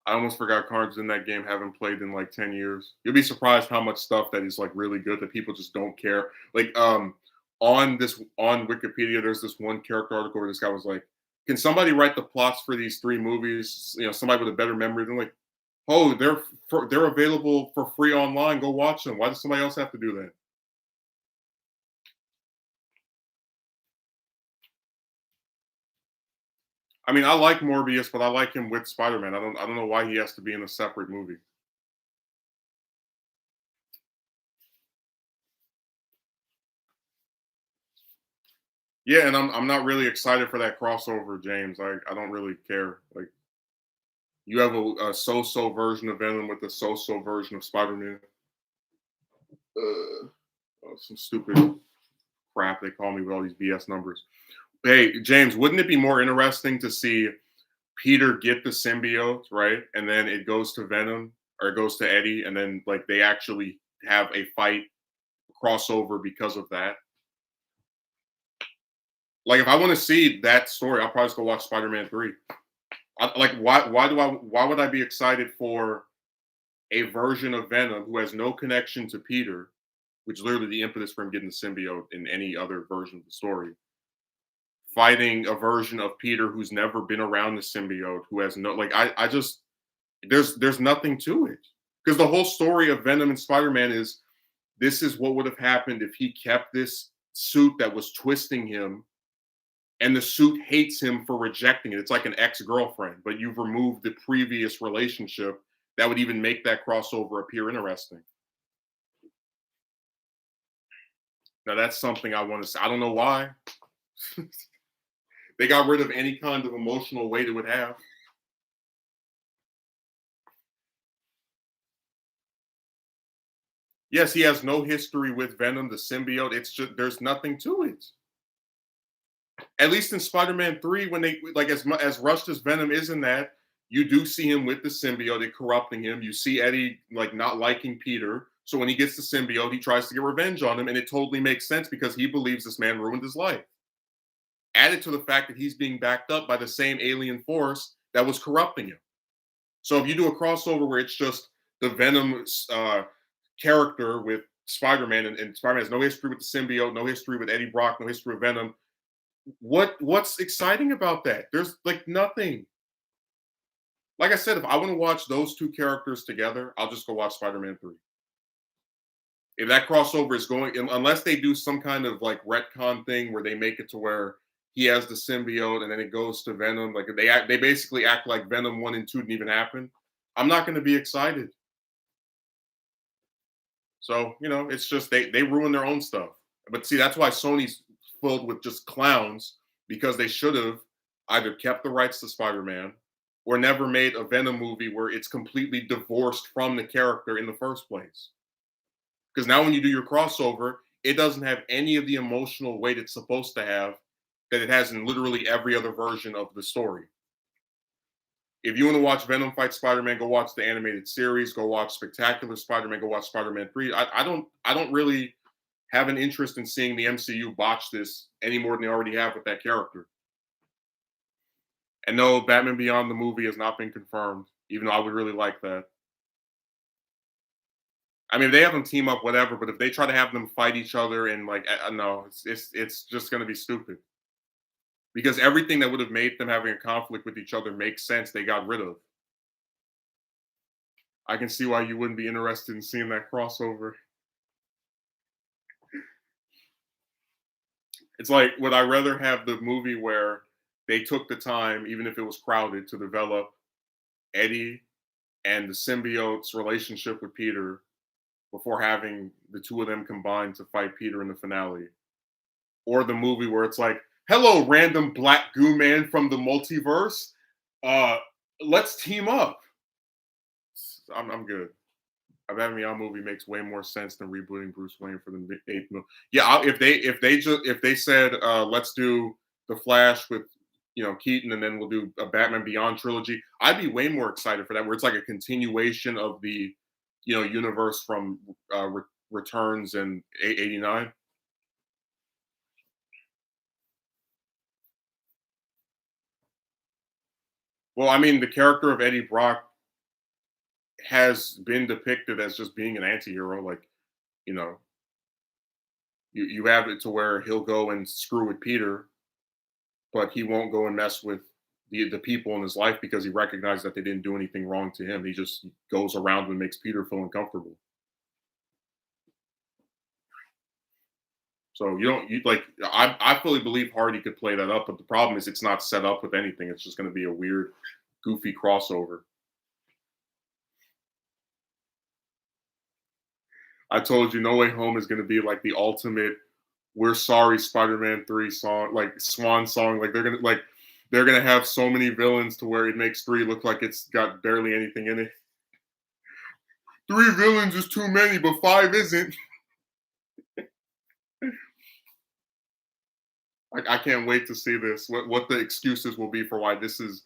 I almost forgot cards in that game. Haven't played in like 10 years. You'll be surprised how much stuff that is like really good that people just don't care. Like on Wikipedia, there's this one character article where this guy was like, "Can somebody write the plots for these 3 movies? You know, somebody with a better memory." Than like, "Oh, they're available for free online. Go watch them. Why does somebody else have to do that?" I mean, I like Morbius, but I like him with Spider-Man. I don't know why he has to be in a separate movie. Yeah, and I'm not really excited for that crossover, James. I don't really care. Like you have a so-so version of Venom with a so-so version of Spider-Man. Some stupid crap they call me with all these BS numbers. Hey, James, wouldn't it be more interesting to see Peter get the symbiote, right? And then it goes to Venom or it goes to Eddie, and then like they actually have a fight crossover because of that. Like if I want to see that story, I'll probably just go watch Spider-Man 3. Like why would I be excited for a version of Venom who has no connection to Peter, which is literally the impetus for him getting the symbiote in any other version of the story, fighting a version of Peter who's never been around the symbiote, who has no like I just there's nothing to it. Because the whole story of Venom and Spider-Man is this is what would have happened if he kept this suit that was twisting him, and the suit hates him for rejecting it. It's like an ex-girlfriend, but you've removed the previous relationship that would even make that crossover appear interesting. Now that's something I want to say. I don't know why. They got rid of any kind of emotional weight it would have. Yes, he has no history with Venom, the symbiote. It's just there's nothing to it. At least in Spider-Man 3, when they like as rushed as Venom is in that, you do see him with the symbiote, it corrupting him. You see Eddie like not liking Peter. So when he gets the symbiote, he tries to get revenge on him, and it totally makes sense because he believes this man ruined his life. Added to the fact that he's being backed up by the same alien force that was corrupting him. So if you do a crossover where it's just the Venom character with Spider-Man, and Spider-Man has no history with the symbiote, no history with Eddie Brock, no history with Venom, what's exciting about that? There's like nothing. Like I said, if I want to watch those two characters together, I'll just go watch Spider-Man 3. If that crossover is going, unless they do some kind of like retcon thing where they make it to where he has the symbiote and then it goes to Venom, like they basically act like Venom 1 and 2 didn't even happen. I'm not going to be excited. So it's just they ruin their own stuff. But see, that's why Sony's filled with just clowns because they should have either kept the rights to Spider-Man or never made a Venom movie where it's completely divorced from the character in the first place. Because now when you do your crossover, it doesn't have any of the emotional weight it's supposed to have that it has in literally every other version of the story. If you want to watch Venom fight Spider-Man, go watch the animated series. Go watch Spectacular Spider-Man. Go watch Spider-Man 3. I don't really have an interest in seeing the MCU botch this any more than they already have with that character. And no, Batman Beyond the movie has not been confirmed, even though I would really like that. I mean, if they have them team up, whatever. But if they try to have them fight each other and like, no, it's just going to be stupid. Because everything that would have made them having a conflict with each other makes sense. They got rid of. I can see why you wouldn't be interested in seeing that crossover. It's like, would I rather have the movie where they took the time, even if it was crowded, to develop Eddie and the symbiote's relationship with Peter before having the two of them combined to fight Peter in the finale? Or the movie where it's like, hello, random black goo man from the multiverse. Let's team up. I'm good. A Batman Beyond movie makes way more sense than rebooting Bruce Wayne for the eighth movie. Yeah, if they said let's do the Flash with Keaton and then we'll do a Batman Beyond trilogy, I'd be way more excited for that. Where it's like a continuation of the universe from Returns and '89. Well, I mean, the character of Eddie Brock has been depicted as just being an anti-hero. Like, you know, you have it to where he'll go and screw with Peter, but he won't go and mess with the people in his life because he recognizes that they didn't do anything wrong to him. He just goes around and makes Peter feel uncomfortable. So I fully believe Hardy could play that up, but the problem is it's not set up with anything. It's just going to be a weird, goofy crossover. I told you No Way Home is going to be like the ultimate "We're Sorry Spider-Man 3" song, like swan song. They're gonna have so many villains to where it makes 3 look like it's got barely anything in it. 3 villains is too many, but 5 isn't. I can't wait to see this. What the excuses will be for why this is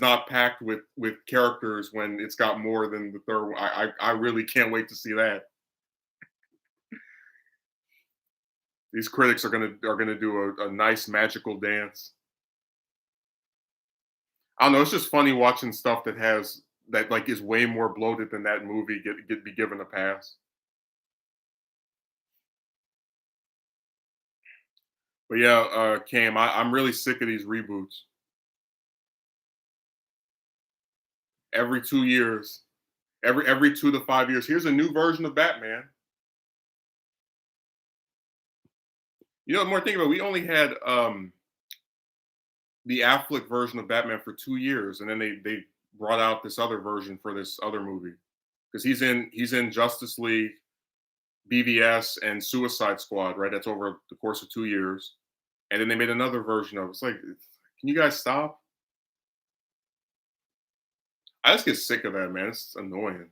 not packed with characters when it's got more than the third one. I really can't wait to see that. These critics are gonna do a nice magical dance. I don't know. It's just funny watching stuff that like is way more bloated than that movie get be given a pass. But yeah, Cam, I'm really sick of these reboots. Every 2 years, every 2 to 5 years, here's a new version of Batman. You know, the more think about it, we only had the Affleck version of Batman for 2 years, and then they brought out this other version for this other movie because he's in Justice League, BVS, and Suicide Squad. Right, that's over the course of 2 years, and then they made another version of it. It's like, can you guys stop? I just get sick of that, man. It's annoying.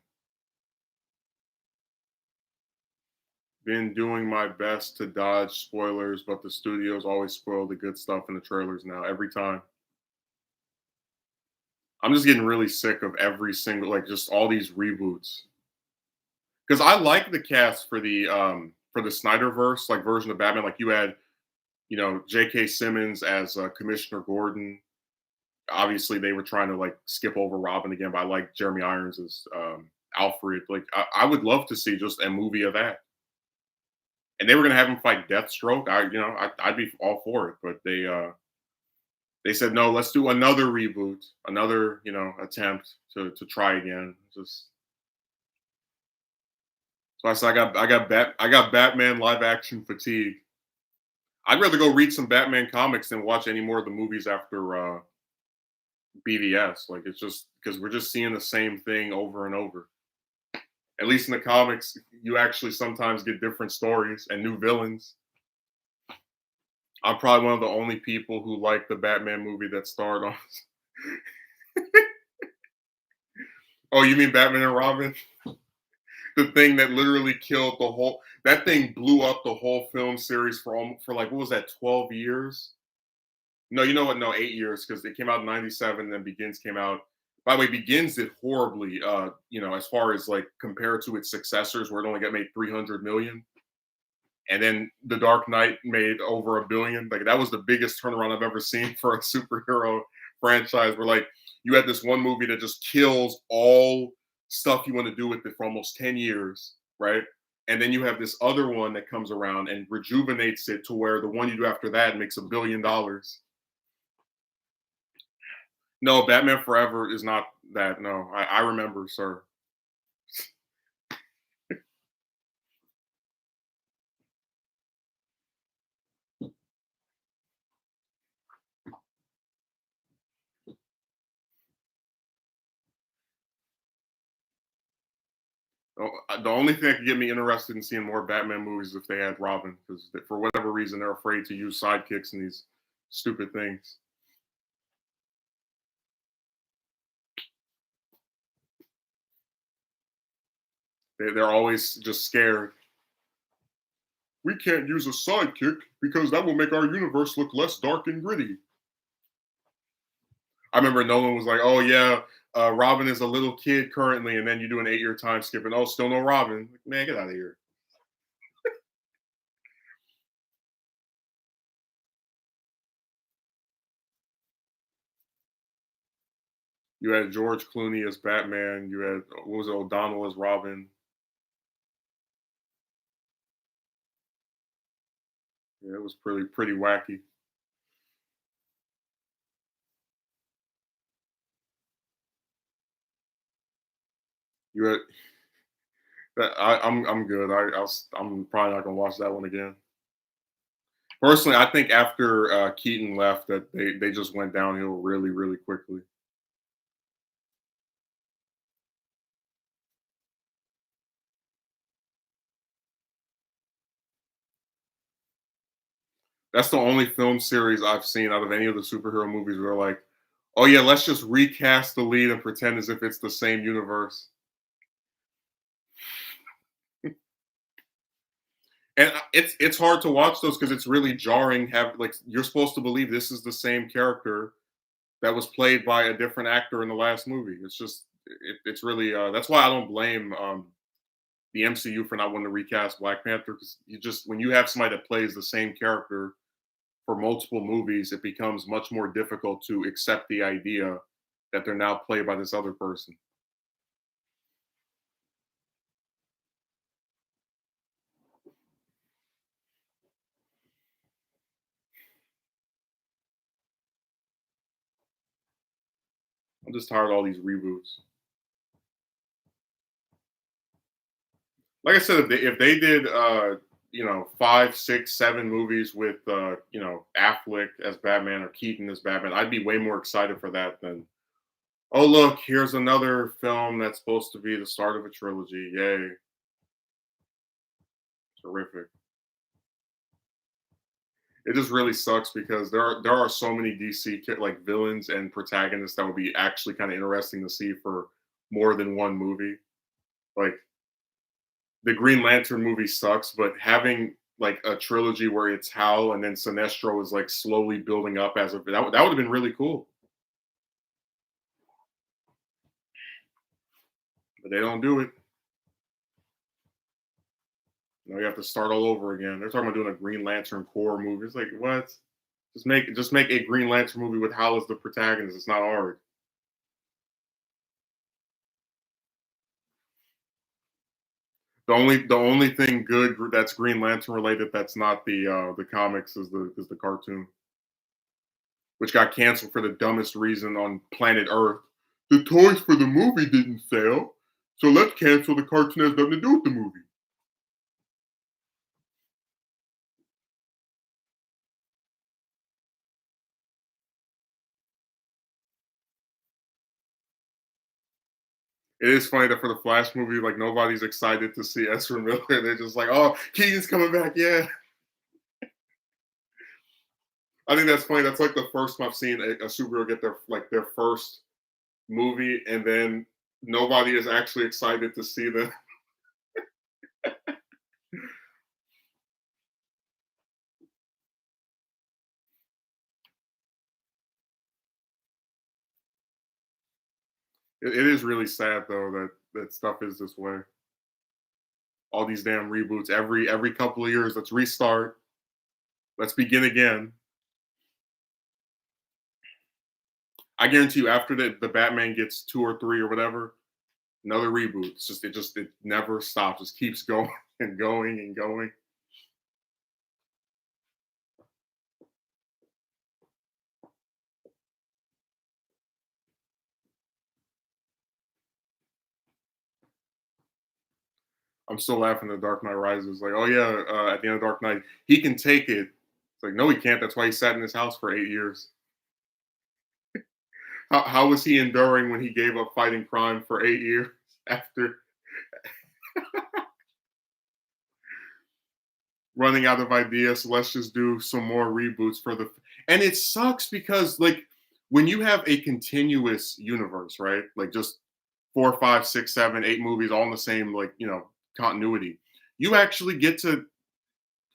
Been doing my best to dodge spoilers, but the studios always spoil the good stuff in the trailers now every time. I'm just getting really sick of every single like just all these reboots. Because I like the cast for the Snyderverse like version of Batman. Like you had, J.K. Simmons as Commissioner Gordon. Obviously, they were trying to like skip over Robin again, but I like Jeremy Irons as Alfred. Like I would love to see just a movie of that. And they were gonna have him fight Deathstroke. I'd be all for it, but they said no. Let's do another reboot, another attempt to try again. Just so I said I got Batman live action fatigue. I'd rather go read some Batman comics than watch any more of the movies after BVS. Like it's just because we're just seeing the same thing over and over. At least in the comics, you actually sometimes get different stories and new villains. I'm probably one of the only people who like the Batman movie that starred on. Oh, you mean Batman and Robin? The thing that literally killed the whole. That thing blew up the whole film series for like what was that, 12 years? No, you know what? No, 8 years because it came out in '97. Then Begins came out. By the way, Begins did horribly. As far as like compared to its successors, where it only got made 300 million. And then The Dark Knight made over $1 billion. Like that was the biggest turnaround I've ever seen for a superhero franchise. Where like you had this one movie that just kills all stuff you want to do with it for almost 10 years, right? And then you have this other one that comes around and rejuvenates it to where the one you do after that makes $1 billion. No, Batman Forever is not that. No, I remember, sir. The only thing that could get me interested in seeing more Batman movies is if they had Robin, because for whatever reason they're afraid to use sidekicks in these stupid things. They're always just scared. We can't use a sidekick because that will make our universe look less dark and gritty. I remember Nolan was like, "Oh yeah, Robin is a little kid currently," and then you do an 8 year time skip, and oh, still no Robin. Like, man, get out of here. You had George Clooney as Batman. You had what was it, O'Donnell as Robin. Yeah, it was pretty wacky. You had I'm good. I'm probably not gonna watch that one again. Personally, I think after Keaton left, that they just went downhill really quickly. That's the only film series I've seen out of any of the superhero movies where they're like, "Oh yeah, let's just recast the lead and pretend as if it's the same universe." And it's hard to watch those because it's really jarring. Have like you're supposed to believe this is the same character that was played by a different actor in the last movie. It's just it's really that's why I don't blame the MCU for not wanting to recast Black Panther because you just when you have somebody that plays the same character for multiple movies, it becomes much more difficult to accept the idea that they're now played by this other person. I'm just tired of all these reboots. Like I said, if they did five, six, seven movies with Affleck as Batman or Keaton as Batman, I'd be way more excited for that than oh look, here's another film that's supposed to be the start of a trilogy. Yay, terrific. It just really sucks because there are so many DC like villains and protagonists that would be actually kind of interesting to see for more than one movie. Like the Green Lantern movie sucks, but having like a trilogy where it's Hal and then Sinestro is like slowly building up as of that would have been really cool, but they don't do it. Now you have to start all over again. They're talking about doing a Green Lantern core movie. It's like what? Just make a Green Lantern movie with Hal as the protagonist. It's not hard. The only thing good that's Green Lantern related that's not the comics is the cartoon, which got canceled for the dumbest reason on planet Earth. The toys for the movie didn't sell, so let's cancel the cartoon. Has nothing to do with the movie. It is funny that for the Flash movie, like nobody's excited to see Ezra Miller. They're just like, "Oh, Keaton's coming back!" Yeah, I think that's funny. That's like the first time I've seen a superhero get their first movie, and then nobody is actually excited to see them. It is really sad though that stuff is this way. All these damn reboots every couple of years. Let's restart. Let's begin again. I guarantee you, after the Batman gets two or three or whatever, another reboot. It never stops. Just keeps going and going and going. I'm still laughing at Dark Knight Rises. Like, oh yeah, at the end of Dark Knight, he can take it. It's like, no, he can't. That's why he sat in his house for 8 years. How was he enduring when he gave up fighting crime for 8 years after running out of ideas? So let's just do some more reboots for the. And it sucks because like when you have a continuous universe, right? Like just four, five, six, seven, eight movies all in the same like continuity. You actually get to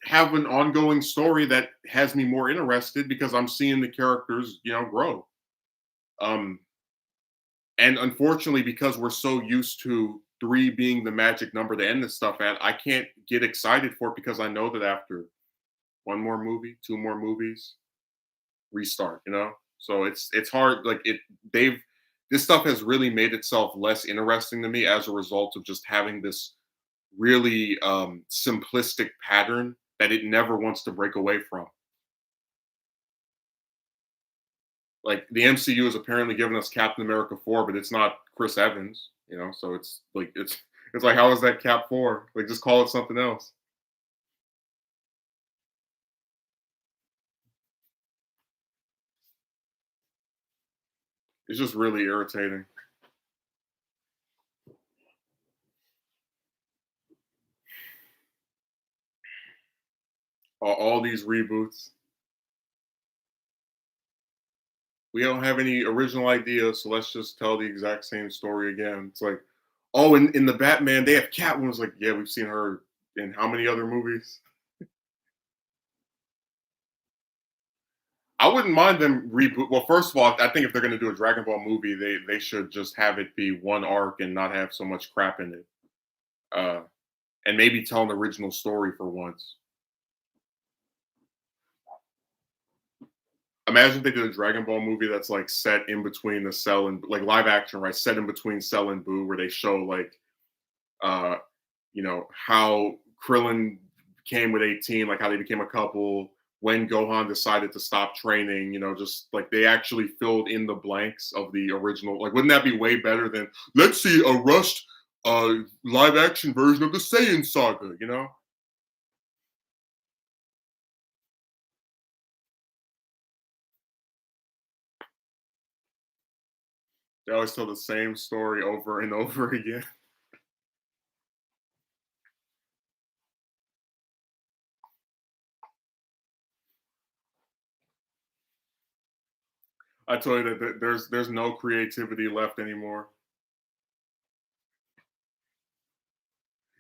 have an ongoing story that has me more interested because I'm seeing the characters, grow. Um, and unfortunately, because we're so used to three being the magic number to end this stuff at, I can't get excited for it because I know that after one more movie, two more movies, restart. So it's hard. Like they've this stuff has really made itself less interesting to me as a result of just having this really simplistic pattern that it never wants to break away from. Like the MCU has apparently given us Captain America 4, but it's not Chris Evans, so it's like how is that Cap 4? Like just call it something else. It's just really irritating. All these reboots. We don't have any original ideas, so let's just tell the exact same story again. It's like, oh, in the Batman, they have Catwoman. It's like, yeah, we've seen her in how many other movies? I wouldn't mind them reboot. Well, first of all, I think if they're going to do a Dragon Ball movie, they should just have it be one arc and not have so much crap in it, uh, and maybe tell an original story for once. Imagine if they did a Dragon Ball movie that's like set in between the Cell and like live action, right? Set in between Cell and Boo, where they show like uh, how Krillin came with 18, like how they became a couple, when Gohan decided to stop training, just like they actually filled in the blanks of the original. Like, wouldn't that be way better than let's see a rushed live action version of the Saiyan saga? They always tell the same story over and over again. I tell you that there's no creativity left anymore.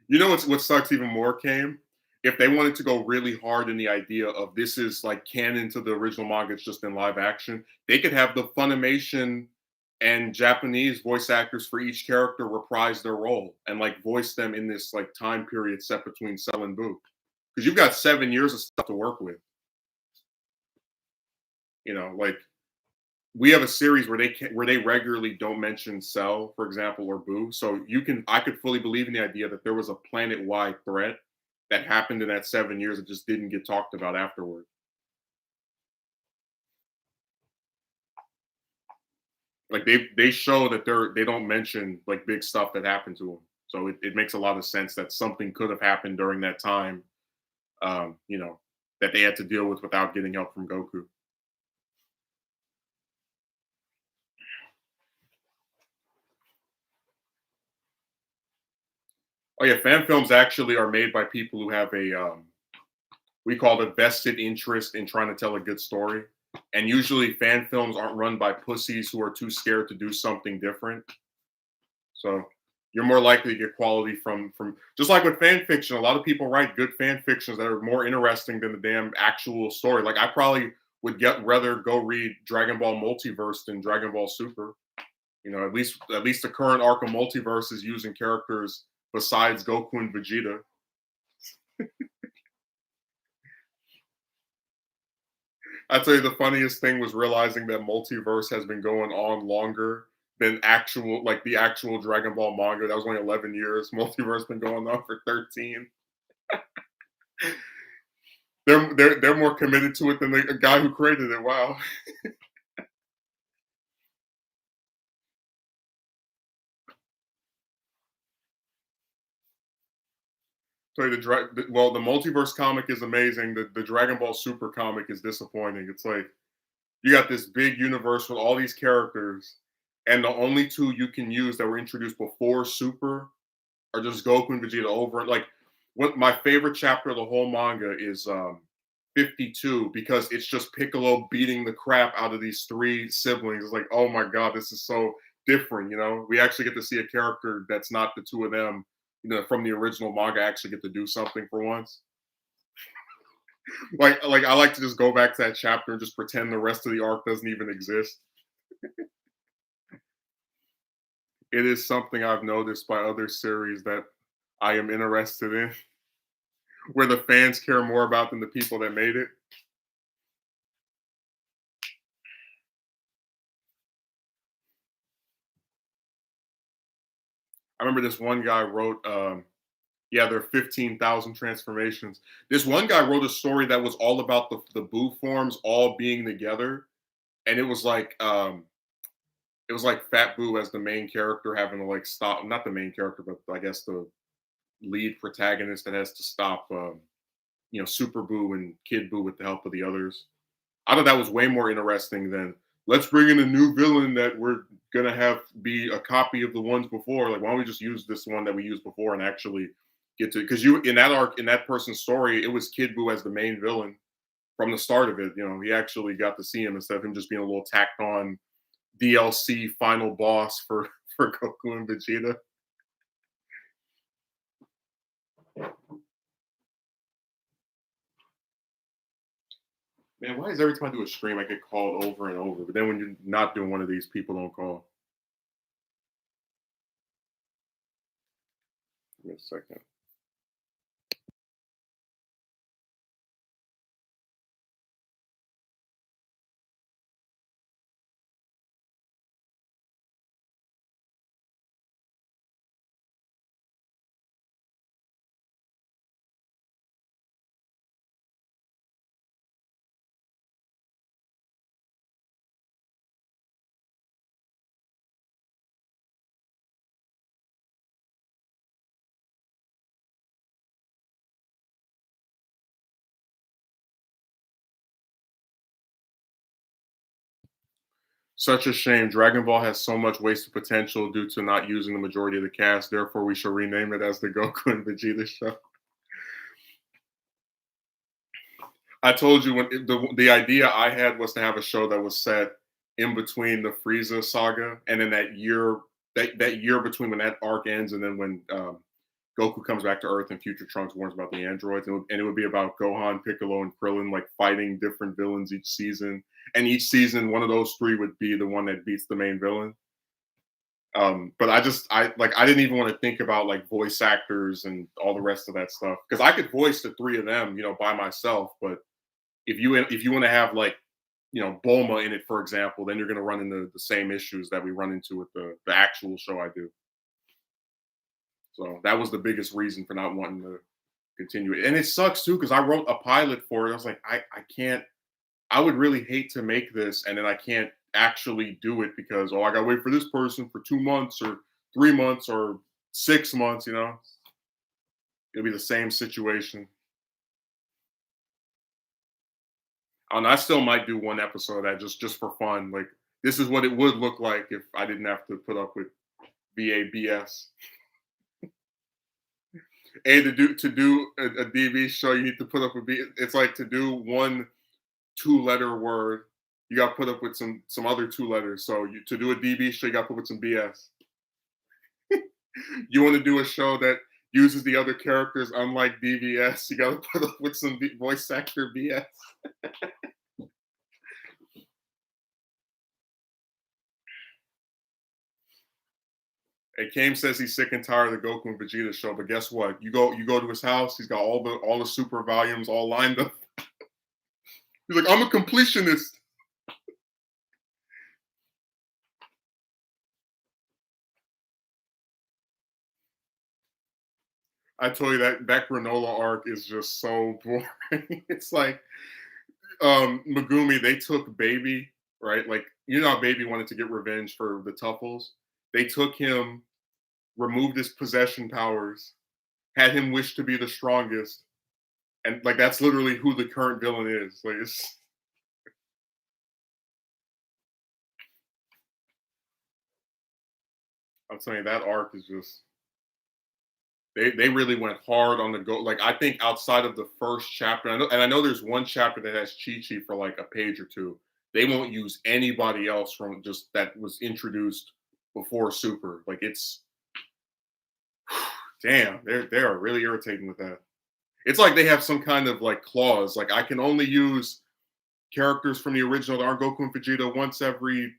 You know what sucks even more, came? If they wanted to go really hard in the idea of this is like canon to the original manga, it's just in live action, they could have the Funimation and Japanese voice actors for each character reprise their role and like voice them in this like time period set between Cell and Boo. Because you've got 7 years of stuff to work with. Like we have a series where they regularly don't mention Cell, for example, or Boo. So I could fully believe in the idea that there was a planet wide threat that happened in that 7 years that just didn't get talked about afterward. Like they show that they don't mention like big stuff that happened to them. So it makes a lot of sense that something could have happened during that time, um, you know, that they had to deal with without getting help from Goku. Oh yeah, fan films actually are made by people who have we call it a vested interest in trying to tell a good story. And usually fan films aren't run by pussies who are too scared to do something different. So you're more likely to get quality from just like with fan fiction. A lot of people write good fan fictions that are more interesting than the damn actual story. Like I probably would get rather go read Dragon Ball Multiverse than Dragon Ball Super. At least the current arc of Multiverse is using characters besides Goku and Vegeta. I tell you, the funniest thing was realizing that Multiverse has been going on longer than the actual Dragon Ball manga. That was only 11 years. Multiverse been going on for 13. They're more committed to it than the guy who created it. Wow. Tell you the Multiverse comic is amazing. The Dragon Ball Super comic is disappointing. It's like you got this big universe with all these characters, and the only two you can use that were introduced before Super are just Goku and Vegeta over. Like, what my favorite chapter of the whole manga is 52 because it's just Piccolo beating the crap out of these three siblings. It's like, oh my god, this is so different. We actually get to see a character that's not the two of them. From the original manga, actually get to do something for once. Like I like to just go back to that chapter and just pretend the rest of the arc doesn't even exist. It is something I've noticed by other series that I am interested in, where the fans care more about than the people that made it. I remember this one guy wrote, yeah, there are 15,000 transformations. This one guy wrote a story that was all about the Boo forms all being together, and it was like Fat Boo as the main character having to like stop, not the main character, but I guess the lead protagonist that has to stop, Super Boo and Kid Boo with the help of the others. I thought that was way more interesting than let's bring in a new villain that we're gonna have be a copy of the ones before. Like, why don't we just use this one that we used before and actually get to? Because you in that arc, in that person's story, it was Kid Boo as the main villain, from the start of it. He actually got to see him instead of him just being a little tacked on DLC final boss for for Goku and Vegeta. Man, why is every time I do a stream I get called over and over? But then when you're not doing one of these, people don't call. Give me a second. Such a shame. Dragon Ball has so much wasted potential due to not using the majority of the cast. Therefore, we should rename it as the Goku and Vegeta show. I told you when the idea I had was to have a show that was set in between the Frieza saga and then that year between when that arc ends and then when Goku comes back to Earth and Future Trunks warns about the androids, and it would be about Gohan, Piccolo, and Krillin like fighting different villains each season, and each season one of those three would be the one that beats the main villain. But I didn't even want to think about like voice actors and all the rest of that stuff because I could voice the three of them, by myself. But if you want to have like Bulma in it, for example, then you're going to run into the same issues that we run into with the actual show I do. So that was the biggest reason for not wanting to continue it. And it sucks too, because I wrote a pilot for it. I was like, I can't, I would really hate to make this and then I can't actually do it because, I got to wait for this person for 2 months or 3 months or 6 months, It'll be the same situation. And I still might do one episode of that just for fun. Like, this is what it would look like if I didn't have to put up with VABS. And to do a DB show, you need to put up with B. It's like to do one 2-letter word, you got to put up with some other 2 letters. So to do a DB show, you got to put with some BS. You want to do a show that uses the other characters unlike DBS, you got to put up with some voice actor BS. And Kame says he's sick and tired of the Goku and Vegeta show, but guess what? You go to his house, he's got all the super volumes all lined up. He's like, I'm a completionist. I told you that granola arc is just so boring. It's like Megumi, they took Baby, right? Like, how Baby wanted to get revenge for the Tuffles. They took him, removed his possession powers, had him wish to be the strongest, and like that's literally who the current villain is. Like I'm saying that arc is just they really went hard on the go. Like I think outside of the first chapter, I know there's one chapter that has Chi Chi for like a page or two. They won't use anybody else from just that was introduced before Super. Like it's damn, they are really irritating with that. It's like they have some kind of like clause. Like I can only use characters from the original that aren't Goku and Vegeta once every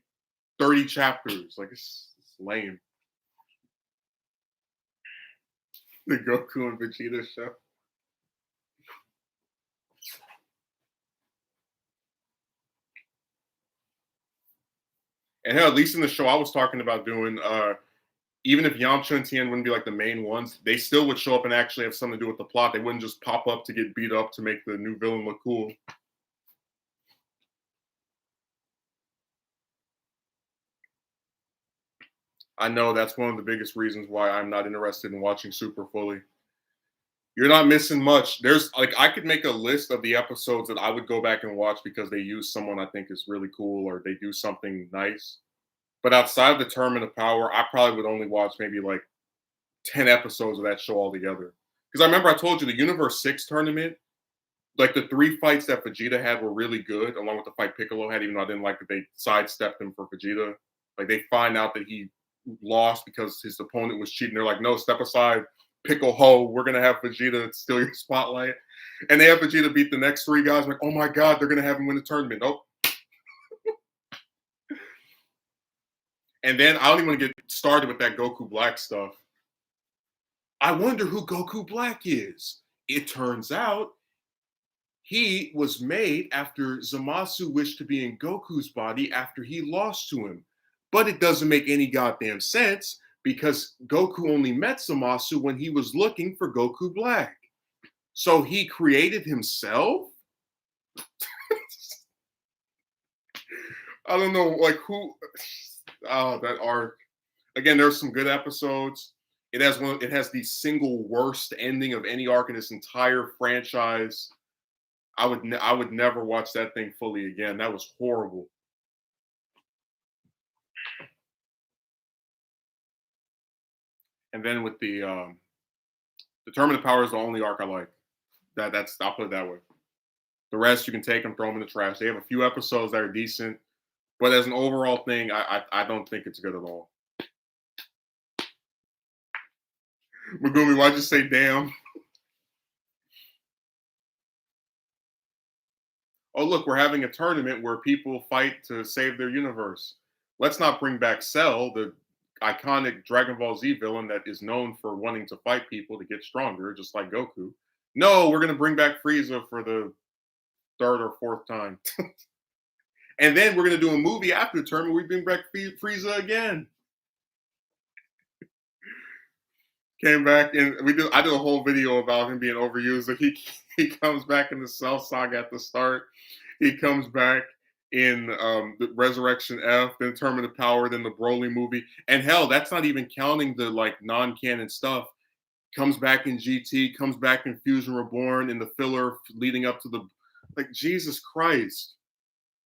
30 chapters. Like it's lame. The Goku and Vegeta show. And hell, at least in the show I was talking about doing, even if Yamcha and Tien wouldn't be like the main ones, they still would show up and actually have something to do with the plot. They wouldn't just pop up to get beat up to make the new villain look cool. I know that's one of the biggest reasons why I'm not interested in watching Super fully. You're not missing much. There's like I could make a list of the episodes that I would go back and watch because they use someone I think is really cool or they do something nice. But outside of the Tournament of Power, I probably would only watch maybe like 10 episodes of that show altogether. Because I remember I told you the Universe 6 tournament, like the 3 fights that Vegeta had were really good, along with the fight Piccolo had, even though I didn't like that they sidestepped him for Vegeta. Like they find out that he lost because his opponent was cheating. They're like, no, step aside, Piccolo. We're gonna have Vegeta steal your spotlight. And they have Vegeta beat the next 3 guys. I'm like, oh my god, they're gonna have him win the tournament. Nope. And then I don't even want to get started with that Goku Black stuff. I wonder who Goku Black is. It turns out he was made after Zamasu wished to be in Goku's body after he lost to him. But it doesn't make any goddamn sense because Goku only met Zamasu when he was looking for Goku Black. So he created himself? I don't know, like who. Oh, that arc. Again, there's some good episodes. It has the single worst ending of any arc in this entire franchise. I would never watch that thing fully again. That was horrible. And then with the Tournament of Power is the only arc I like. That's I'll put it that way. The rest you can take them, throw them in the trash. They have a few episodes that are decent, but as an overall thing, I don't think it's good at all. Megumi, why'd you say damn? Oh, look, we're having a tournament where people fight to save their universe. Let's not bring back Cell, the iconic Dragon Ball Z villain that is known for wanting to fight people to get stronger, just like Goku. No, we're going to bring back Frieza for the 3rd or 4th time. And then we're going to do a movie after the tournament. We bring back Frieza again. Came back and I did a whole video about him being overused. Like he comes back in the Cell Saga at the start. He comes back in the Resurrection F, then Tournament of Power, then the Broly movie. And hell, that's not even counting the like non-canon stuff. Comes back in GT, comes back in Fusion Reborn, in the filler leading up to the like Jesus Christ.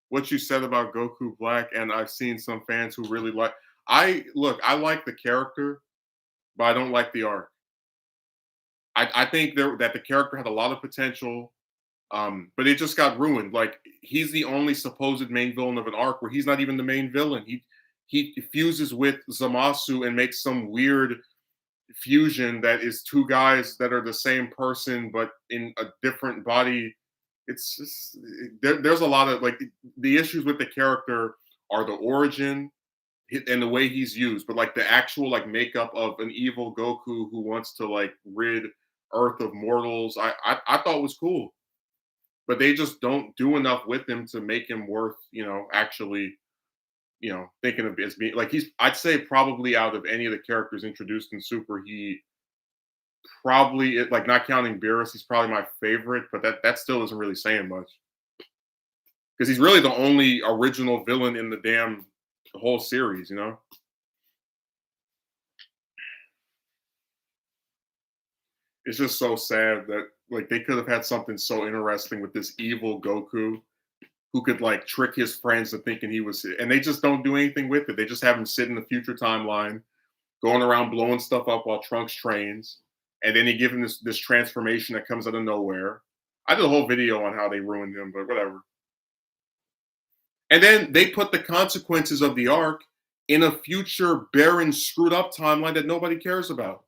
What you said about Goku Black, and I've seen some fans who really like I like the character, but I don't like the arc. I think that the character had a lot of potential. But it just got ruined. Like he's the only supposed main villain of an arc where he's not even the main villain. He fuses with Zamasu and makes some weird fusion that is 2 guys that are the same person but in a different body. It's just there's a lot of like the issues with the character are the origin and the way he's used, but like the actual like makeup of an evil Goku who wants to like rid Earth of mortals, I thought was cool. But they just don't do enough with him to make him worth, actually, thinking of as being like I'd say probably out of any of the characters introduced in Super, he probably like not counting Beerus, he's probably my favorite, but that still isn't really saying much. Because he's really the only original villain in the whole series, It's just so sad that like they could have had something so interesting with this evil Goku who could like trick his friends into thinking he was, and they just don't do anything with it. They just have him sit in the future timeline, going around blowing stuff up while Trunks trains, and then he give him this transformation that comes out of nowhere. I did a whole video on how they ruined him, but whatever. And then they put the consequences of the arc in a future barren, screwed up timeline that nobody cares about.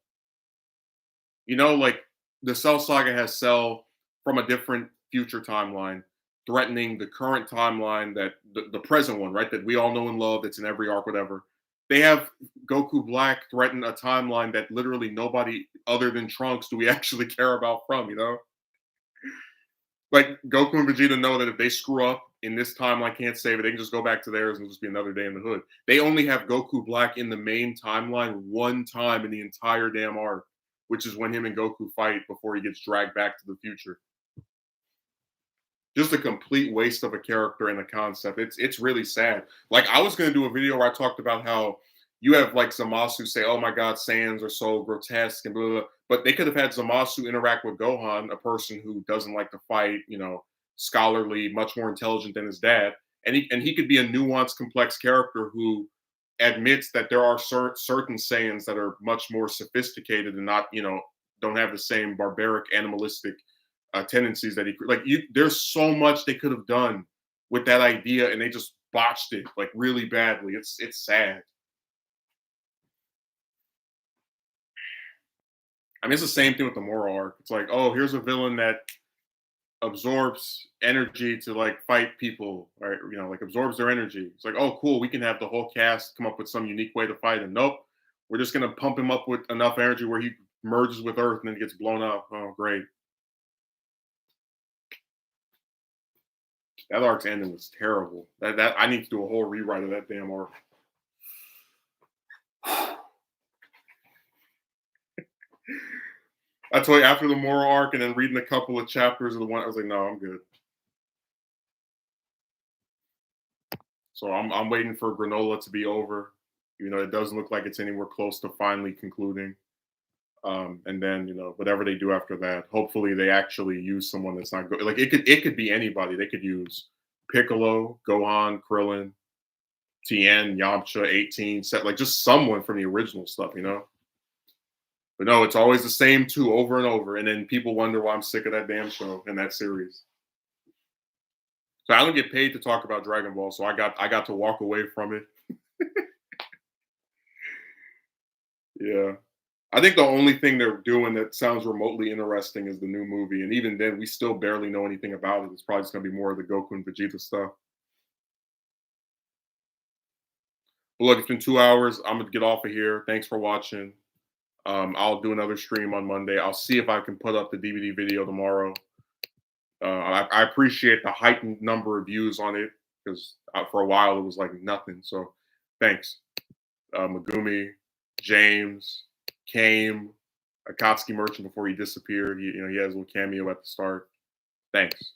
Like the Cell Saga has Cell from a different future timeline threatening the current timeline that the present one, right? That we all know and love, that's in every arc, whatever. They have Goku Black threaten a timeline that literally nobody other than Trunks do we actually care about from, Like Goku and Vegeta know that if they screw up in this timeline, can't save it, they can just go back to theirs and just be another day in the hood. They only have Goku Black in the main timeline one time in the entire damn arc, which is when him and Goku fight before he gets dragged back to the future. Just a complete waste of a character and a concept. It's really sad. Like I was gonna do a video where I talked about how you have like Zamasu say, "Oh my God, Saiyans are so grotesque," and blah, blah, blah. But they could have had Zamasu interact with Gohan, a person who doesn't like to fight, scholarly, much more intelligent than his dad, and he could be a nuanced, complex character who admits that there are certain Saiyans that are much more sophisticated and not, don't have the same barbaric, animalistic tendencies that he like. There's so much they could have done with that idea, and they just botched it like really badly. It's sad. I mean, it's the same thing with the moral arc. It's like, oh, here's a villain that absorbs energy to like fight people, right? Like absorbs their energy. It's like, oh, cool. We can have the whole cast come up with some unique way to fight him. Nope, we're just gonna pump him up with enough energy where he merges with Earth and then gets blown up. Oh, great. That arc's ending was terrible. That I need to do a whole rewrite of that damn arc. I told you after the moral arc and then reading a couple of chapters of the one, I was like, no, I'm good. So I'm waiting for Granola to be over. It doesn't look like it's anywhere close to finally concluding. And then whatever they do after that, hopefully they actually use someone that's not good. Like it could be anybody. They could use Piccolo, Gohan, Krillin, Tien, Yamcha, 18, set like just someone from the original stuff. But no, it's always the same two over and over, and then people wonder why I'm sick of that damn show and that series. So I don't get paid to talk about Dragon Ball, so I got to walk away from it. Yeah. I think the only thing they're doing that sounds remotely interesting is the new movie, and even then, we still barely know anything about it. It's probably just gonna be more of the Goku and Vegeta stuff. But look, it's been 2 hours. I'm gonna get off of here. Thanks for watching. I'll do another stream on Monday. I'll see if I can put up the DVD video tomorrow. I appreciate the heightened number of views on it because for a while it was like nothing. So thanks, Megumi, James, Kame, Akatsuki Merchant before he disappeared. He has a little cameo at the start. Thanks.